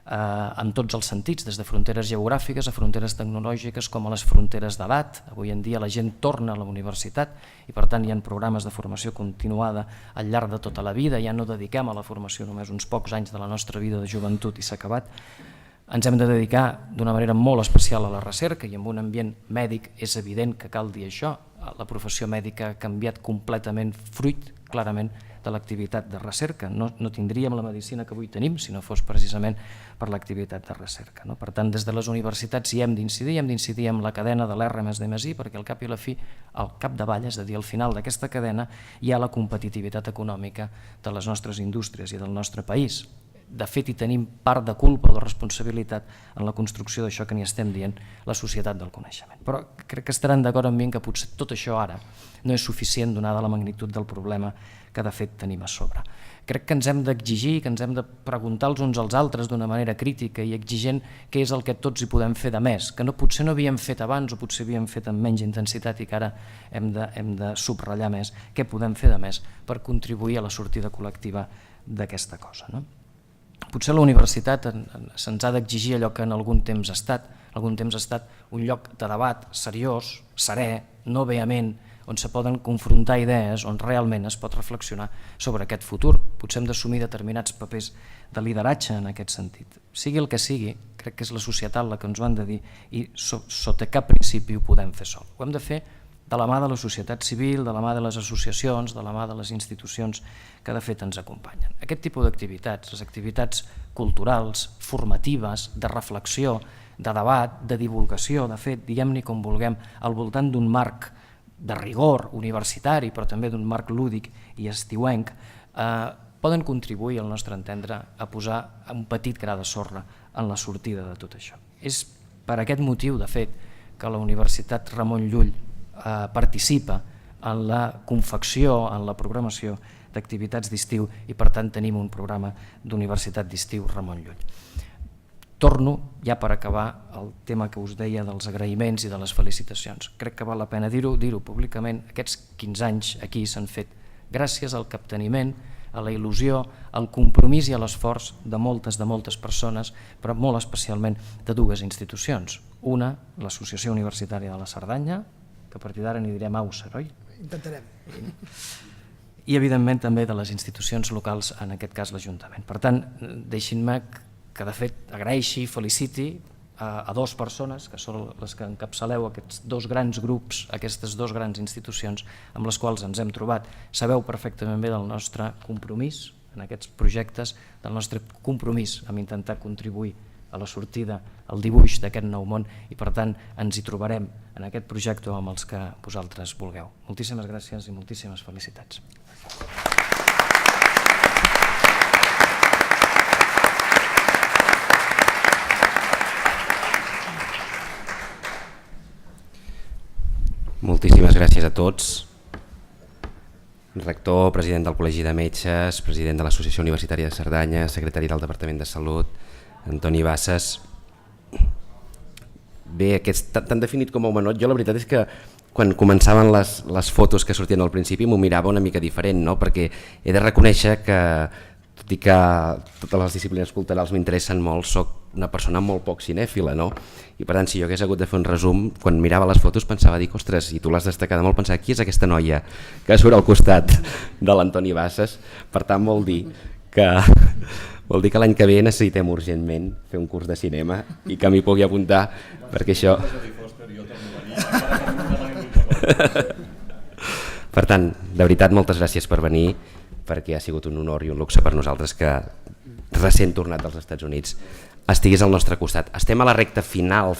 en tots els sentits, des de fronteres geogràfiques a fronteres tecnològiques com a les fronteres d'edat. Avui en dia la gent torna a la universitat i per tant hi ha programes de formació continuada al llarg de tota la vida, ja no dediquem a la formació només uns pocs anys de la nostra vida de joventut i s'ha acabat. Ens hem de dedicar d'una manera molt especial a la recerca i en un ambient mèdic és evident que cal dir això. La professió mèdica ha canviat completament fruit, clarament, de l'activitat de recerca. No tindríem la medicina que avui tenim si no fos precisament per l'activitat de recerca. Per tant, des de les universitats hi hem d'incidir en la cadena de l'R+D+I perquè al cap i la fi, al capdavall, és a dir, al final d'aquesta cadena, hi ha la competitivitat econòmica de les nostres indústries i del nostre país. De fet, hi tenim part de culpa o de responsabilitat en la construcció d'això que n'hi estem dient la societat del coneixement. Però crec que estaran d'acord amb mi que potser tot això ara no és suficient donada la magnitud del problema que de fet tenim a sobre. Crec que ens hem d'exigir, que ens hem de preguntar els uns als altres d'una manera crítica i exigent què és el que tots hi podem fer de més, que potser no havíem fet abans o potser havíem fet amb menys intensitat i que ara hem de subratllar més què podem fer de més per contribuir a la sortida col·lectiva d'aquesta cosa. Potser la universitat se'ns ha d'exigir allò que en algun temps ha estat un lloc de debat seriós, serè, no vehement, on se poden confrontar idees, on realment es pot reflexionar sobre aquest futur. Potser hem d'assumir determinats papers de lideratge en aquest sentit. Sigui el que sigui, crec que és la societat la que ens ho han de dir i sota cap principi ho podem fer sol. Ho hem de fer de la mà de la societat civil, de la mà de les associacions, de la mà de les institucions que de fet ens acompanyen. Aquest tipus d'activitats, les activitats culturals, formatives, de reflexió, de debat, de divulgació, de fet, diguem-ne com vulguem, al voltant d'un marc de rigor universitari, però també d'un marc lúdic i estiuenc, poden contribuir, al nostre entendre, a posar un petit gra de sorra en la sortida de tot això. És per aquest motiu, de fet, que la Universitat Ramon Llull participa en la confecció, en la programació d'activitats d'estiu i per tant tenim un programa d'Universitat d'Estiu Ramon Llull. Torno, ja per acabar, el tema que us deia dels agraïments i de les felicitacions. Crec que val la pena dir-ho públicament. Aquests 15 anys aquí s'han fet gràcies al capteniment, a la il·lusió, al compromís i a l'esforç de moltes persones, però molt especialment de dues institucions. Una, l'Associació Universitària de la Cerdanya, que a partir d'ara n'hi direm AUCER, oi? Intentarem. I evidentment també de les institucions locals, en aquest cas l'Ajuntament. Per tant, deixin-me que de fet agraeixi i feliciti a dues persones, que són les que encapçaleu aquests dos grans grups, aquestes dues grans institucions amb les quals ens hem trobat. Sabeu perfectament bé del nostre compromís en aquests projectes, del nostre compromís amb intentar contribuir a la sortida, al dibuix d'aquest nou món i per tant ens hi trobarem en aquest projecte amb els que vosaltres vulgueu. Moltíssimes gràcies i moltíssimes felicitats. Moltíssimes gràcies a tots. Rector, president del Col·legi de Metges, president de l'Associació Universitària de Cerdanya, secretari del Departament de Salut, Antoni Bassas. Bé, tan definit com a homenot, jo la veritat és que quan començaven les fotos que sortien al principi m'ho mirava una mica diferent, no? Perquè he de reconèixer que tot i que totes les disciplines culturals m'interessen molt, soc una persona molt poc cinèfila, no? I per tant, si jo hagués hagut de fer un resum, quan mirava les fotos pensava, dic, ostres, i tu l'has destacada molt, pensava, qui és aquesta noia que surt al costat de l'Antoni Bassas? Per tant, vol dir que l'any que ve necessitem urgentment fer un curs de cinema i que m'hi pugui apuntar, perquè això... Per tant, de veritat, moltes gràcies per venir, perquè ha sigut un honor i un luxe per nosaltres que, recent tornat dels Estats Units, estiguis al nostre costat. Estem a la recta final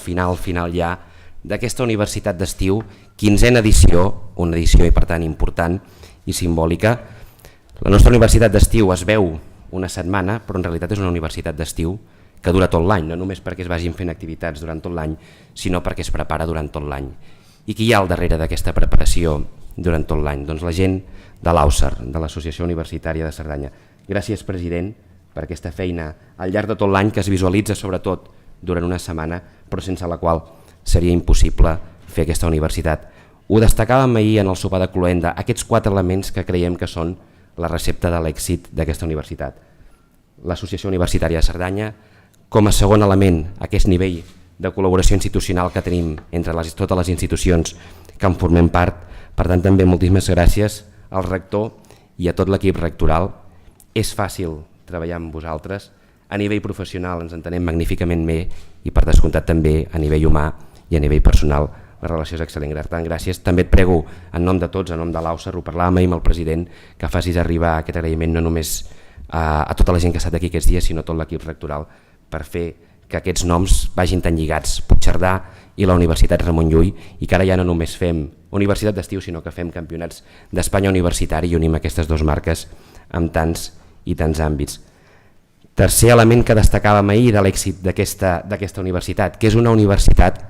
ja d'aquesta universitat d'estiu, 15a edició, una edició i per tant important i simbòlica. La nostra universitat d'estiu es veu una setmana, però en realitat és una universitat d'estiu que dura tot l'any, no només perquè es vagin fent activitats durant tot l'any, sinó perquè es prepara durant tot l'any. I qui hi ha al darrere d'aquesta preparació durant tot l'any? Doncs la gent de l'AUSAR, de l'Associació Universitària de Cerdanya. Gràcies, president, per aquesta feina al llarg de tot l'any que es visualitza sobretot durant una setmana, però sense la qual seria impossible fer aquesta universitat. Ho destacàvem ahir en el sopar de cloenda, aquests 4 elements que creiem que són la recepta de l'èxit d'aquesta universitat. L'Associació Universitària de Cerdanya, com a segon element, aquest nivell de col·laboració institucional que tenim entre totes les institucions que en formem part. Per tant, també moltíssimes gràcies al rector i a tot l'equip rectoral. És fàcil treballar amb vosaltres, a nivell professional ens entenem magníficament bé i per descomptat també a nivell humà i a nivell personal la relació és excel·lent. Per tant, gràcies. També et prego, en nom de tots, en nom de l'AUSAR, ho parlàvem ahir amb el president, que facis arribar aquest agraïment no només a tota la gent que ha estat aquí aquests dies, sinó a tot l'equip rectoral, per fer que aquests noms vagin tan lligats, Puigcerdà i la Universitat Ramon Llull, i que ara ja no només fem universitat d'estiu, sinó que fem campionats d'Espanya universitari i unim aquestes 2 marques amb tants i tants àmbits. Tercer element que destacàvem ahir de l'èxit d'aquesta universitat, que és una universitat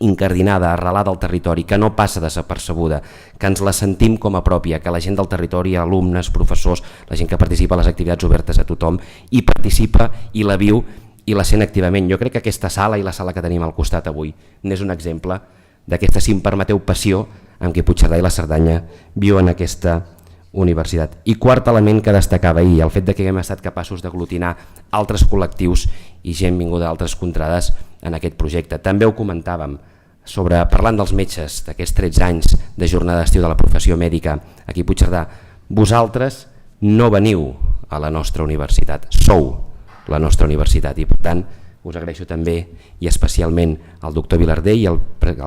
incardinada, arrelada al territori, que no passa desapercebuda, que ens la sentim com a pròpia, que la gent del territori, alumnes, professors, la gent que participa a les activitats obertes a tothom, hi participa i la viu i la sent activament. Jo crec que aquesta sala i la sala que tenim al costat avui n'és un exemple d'aquesta, si em permeteu, passió amb què Puigcerdà i la Cerdanya viuen aquesta universitat. I quart element que destacava ahir, el fet de que hem estat capaços d'aglutinar altres col·lectius i gent vinguda d'altres contrades en aquest projecte. També ho comentàvem, parlant dels metges d'aquests 13 anys de jornada d'estiu de la professió mèdica aquí a Puigcerdà, vosaltres no veniu a la nostra universitat, sou la nostra universitat i per tant us agraeixo també i especialment al doctor Vilardell i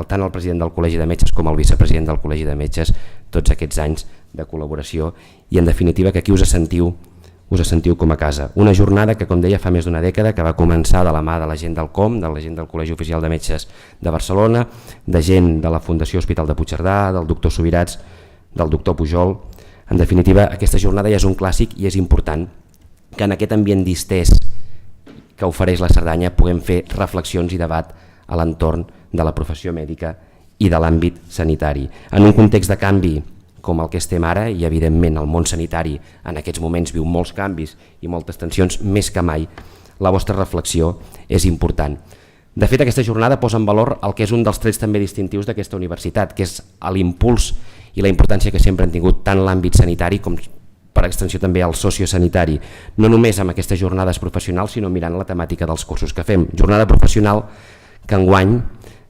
tant el president del Col·legi de Metges com el vicepresident del Col·legi de Metges tots aquests anys de col·laboració i en definitiva que aquí us sentiu com a casa. Una jornada que, com deia, fa més d'una dècada, que va començar de la mà de la gent del COM, de la gent del Col·legi Oficial de Metges de Barcelona, de gent de la Fundació Hospital de Puigcerdà, del doctor Subirats, del doctor Pujol. En definitiva, aquesta jornada ja és un clàssic i és important que en aquest ambient distès que ofereix la Cerdanya puguem fer reflexions i debat a l'entorn de la professió mèdica i de l'àmbit sanitari. En un context de canvi com el que estem ara, i evidentment el món sanitari en aquests moments viu molts canvis i moltes tensions, més que mai, la vostra reflexió és important. De fet, aquesta jornada posa en valor el que és un dels trets també distintius d'aquesta universitat, que és l'impuls i la importància que sempre han tingut tant l'àmbit sanitari com per extensió també el sociosanitari, no només amb aquestes jornades professionals, sinó mirant la temàtica dels cursos que fem. Jornada professional que enguany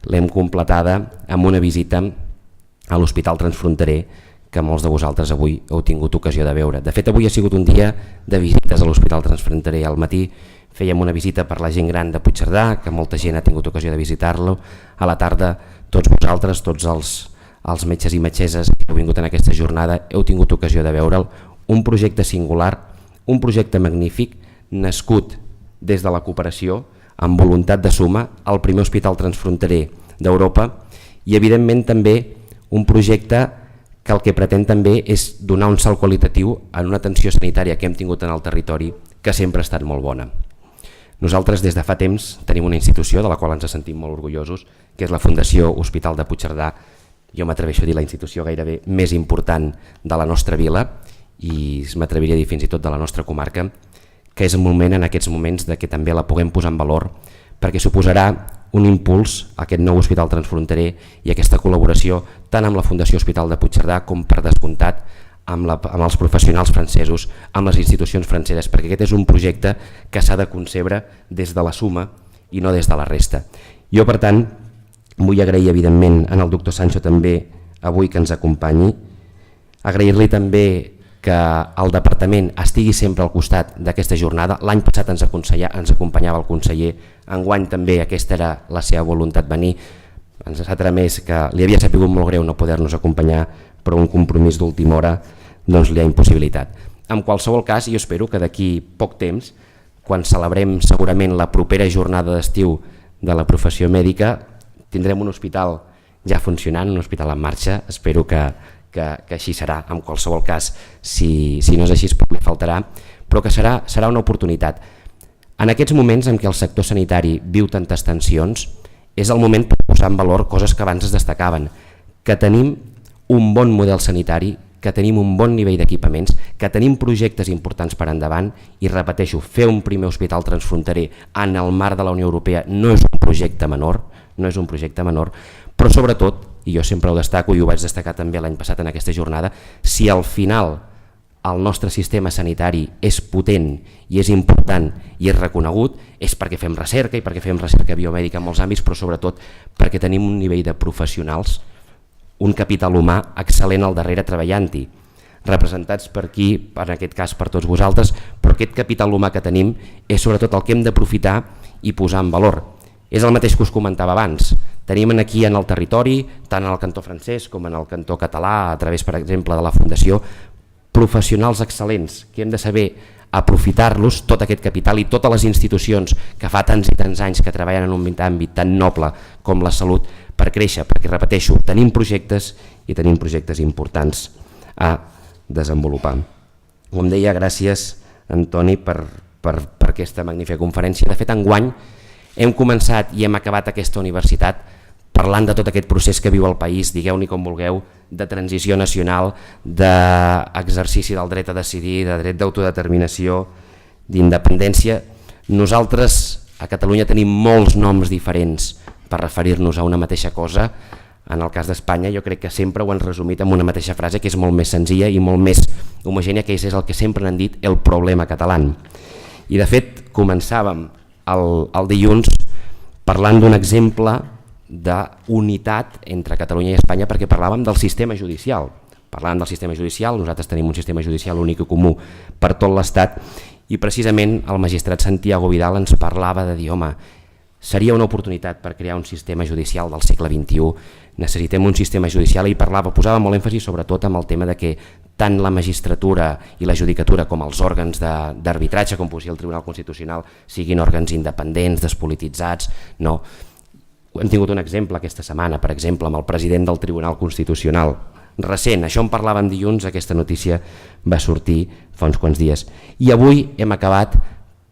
l'hem completada amb una visita a l'Hospital Transfronterer, que molts de vosaltres avui heu tingut ocasió de veure. De fet, avui ha sigut un dia de visites a l'Hospital Transfronterer. Al matí fèiem una visita per la gent gran de Puigcerdà, que molta gent ha tingut ocasió de visitar-lo. A la tarda, tots vosaltres, tots els metges i metgesses que heu vingut en aquesta jornada, heu tingut ocasió de veure'l. Un projecte singular, un projecte magnífic, nascut des de la cooperació, amb voluntat de suma, el primer hospital transfronterer d'Europa i evidentment també un projecte que el que pretén també és donar un salt qualitatiu en una atenció sanitària que hem tingut en el territori que sempre ha estat molt bona. Nosaltres des de fa temps tenim una institució de la qual ens sentim molt orgullosos, que és la Fundació Hospital de Puigcerdà. Jo m'atreveixo a dir la institució gairebé més important de la nostra vila i m'atreviria a dir fins i tot de la nostra comarca, que és el moment en aquests moments de que també la puguem posar en valor perquè suposarà un impuls a aquest nou hospital transfronterer i aquesta col·laboració tant amb la Fundació Hospital de Puigcerdà com per descomptat amb els professionals francesos, amb les institucions franceses, perquè aquest és un projecte que s'ha de concebre des de la suma i no des de la resta. Jo, per tant, vull agrair evidentment al doctor Sancho també avui que ens acompanyi, agrair-li també que el departament estigui sempre al costat d'aquesta jornada. L'any passat ens acompanyava el conseller, enguany també aquesta era la seva voluntat venir. Ens ha tramès que li havia sapigut molt greu no poder-nos acompanyar, però un compromís d'última hora doncs li ha impossibilitat. En qualsevol cas, jo espero que d'aquí poc temps, quan celebrem segurament la propera jornada d'estiu de la professió mèdica, tindrem un hospital ja funcionant, un hospital en marxa. Espero que així serà. En qualsevol cas, si no és així, poc li faltarà, però que serà una oportunitat. En aquests moments en què el sector sanitari viu tantes tensions, és el moment per posar en valor coses que abans es destacaven, que tenim un bon model sanitari, que tenim un bon nivell d'equipaments, que tenim projectes importants per endavant i, repeteixo, fer un primer hospital transfronterer en el marc de la Unió Europea no és un projecte menor, però sobretot, i jo sempre ho destaco i ho vaig destacar també l'any passat en aquesta jornada, si al final el nostre sistema sanitari és potent i és important i és reconegut, és perquè fem recerca i perquè fem recerca biomèdica en molts àmbits, però sobretot perquè tenim un nivell de professionals, un capital humà excel·lent al darrere treballant-hi, representats per aquí, en aquest cas per tots vosaltres, però aquest capital humà que tenim és sobretot el que hem d'aprofitar i posar en valor. És el mateix que us comentava abans. Tenim aquí en el territori, tant en el cantó francès com en el cantó català, a través, per exemple, de la Fundació, professionals excel·lents que hem de saber aprofitar-los, tot aquest capital i totes les institucions que fa tants i tants anys que treballen en un àmbit tan noble com la salut per créixer, perquè, repeteixo, tenim projectes i tenim projectes importants a desenvolupar. Com deia, gràcies, Antoni, per aquesta magnífica conferència. De fet, enguany hem començat i hem acabat aquesta universitat parlant de tot aquest procés que viu el país, digueu-ne com vulgueu, de transició nacional, d'exercici del dret a decidir, de dret d'autodeterminació, d'independència. Nosaltres a Catalunya tenim molts noms diferents per referir-nos a una mateixa cosa. En el cas d'Espanya jo crec que sempre ho han resumit en una mateixa frase que és molt més senzilla i molt més homogènia, que és el que sempre han dit, el problema català. I de fet començàvem el dilluns parlant d'un exemple d'unitat entre Catalunya i Espanya, perquè parlàvem del sistema judicial. Parlàvem del sistema judicial, nosaltres tenim un sistema judicial únic i comú per tot l'Estat, i precisament el magistrat Santiago Vidal ens parlava de dir, home, seria una oportunitat per crear un sistema judicial del segle XXI, necessitem un sistema judicial, i posava molt èmfasi sobretot amb el tema de que tant la magistratura i la judicatura com els òrgans d'arbitratge, com pot ser el Tribunal Constitucional, siguin òrgans independents, despolititzats, no. Hem tingut un exemple aquesta setmana, per exemple, amb el president del Tribunal Constitucional, recent, això en parlàvem dilluns, aquesta notícia va sortir fa uns quants dies. I avui hem acabat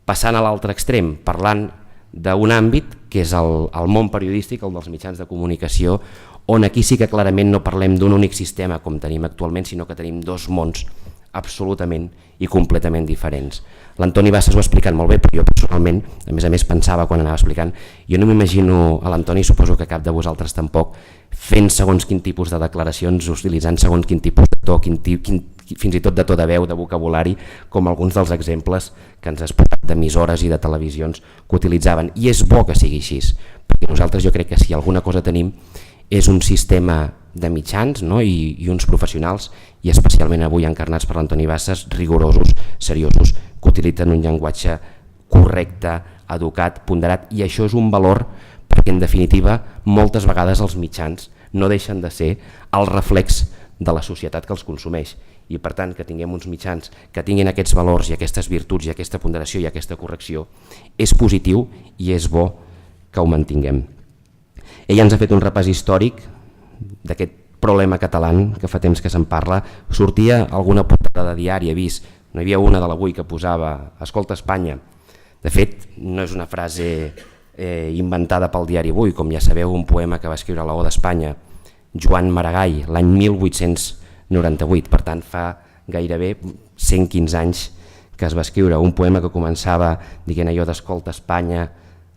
passant a l'altre extrem, parlant d'un àmbit que és el món periodístic, el dels mitjans de comunicació, on aquí sí que clarament no parlem d'un únic sistema com tenim actualment, sinó que tenim dos mons absolutament i completament diferents. L'Antoni Bassas ho ha explicat molt bé, però jo personalment, a més pensava quan anava explicant, jo no m'imagino a l'Antoni, suposo que cap de vosaltres tampoc, fent segons quin tipus de declaracions, utilitzant segons quin tipus de to, fins i tot de to de veu, de vocabulari, com alguns dels exemples que ens has posat d'emissores i de televisions que utilitzaven. I és bo que sigui així, perquè nosaltres jo crec que si alguna cosa tenim és un sistema de mitjans, no? I uns professionals, i especialment avui encarnats per l'Antoni Bassas, rigorosos, seriosos, que utilitzen un llenguatge correcte, educat, ponderat, i això és un valor perquè en definitiva moltes vegades els mitjans no deixen de ser el reflex de la societat que els consumeix, i per tant que tinguem uns mitjans que tinguin aquests valors i aquestes virtuts i aquesta ponderació i aquesta correcció és positiu i és bo que ho mantinguem. Ella ens ha fet un repàs històric d'aquest problema català que fa temps que se'n parla. Sortia alguna portada de diari, he vist, no hi havia una de l'Avui que posava "Escolta Espanya". De fet, no és una frase inventada pel diari Avui, com ja sabeu, un poema que va escriure a l'O d'Espanya Joan Maragall l'any 1898, per tant fa gairebé 115 anys que es va escriure un poema que començava dient allò d'"Escolta Espanya,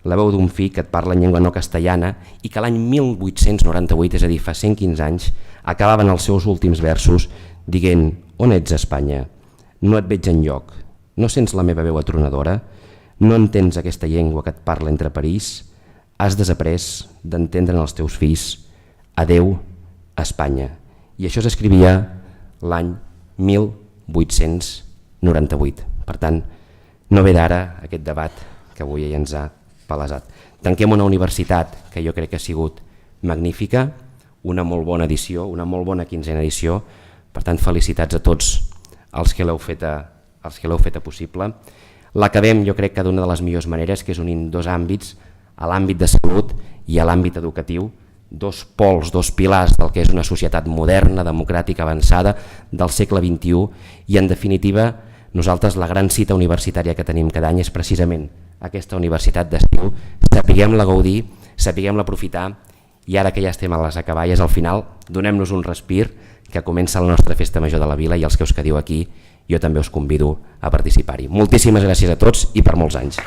la veu d'un fill que et parla en llengua no castellana", i que l'any 1898, és a dir, fa 115 anys, acabaven els seus últims versos dient on ets, Espanya? No et veig enlloc. No sents la meva veu atronadora? No entens aquesta llengua que et parla entre parís? Has desaprès d'entendre'n els teus fills? Adeu, Espanya. I això s'escrivia l'any 1898. Per tant, no ve d'ara aquest debat que avui ens ha palesat. Tanquem una universitat que jo crec que ha sigut magnífica, una molt bona edició, una molt bona 15a edició. Per tant, felicitats a tots els que l'heu feta possible. L'acabem, jo crec que d'una de les millors maneres, que és unint dos àmbits, a l'àmbit de salut i a l'àmbit educatiu, dos pols, dos pilars del que és una societat moderna, democràtica, avançada, del segle XXI, i en definitiva, nosaltres la gran cita universitària que tenim cada any és precisament aquesta universitat d'estiu. Sapiguem-la gaudir, sapiguem-la aprofitar, i ara que ja estem a les acaballes, al final, donem-nos un respir, que comença la nostra festa major de la vila, i els que us quediu aquí, jo també us convido a participar-hi. Moltíssimes gràcies a tots i per molts anys.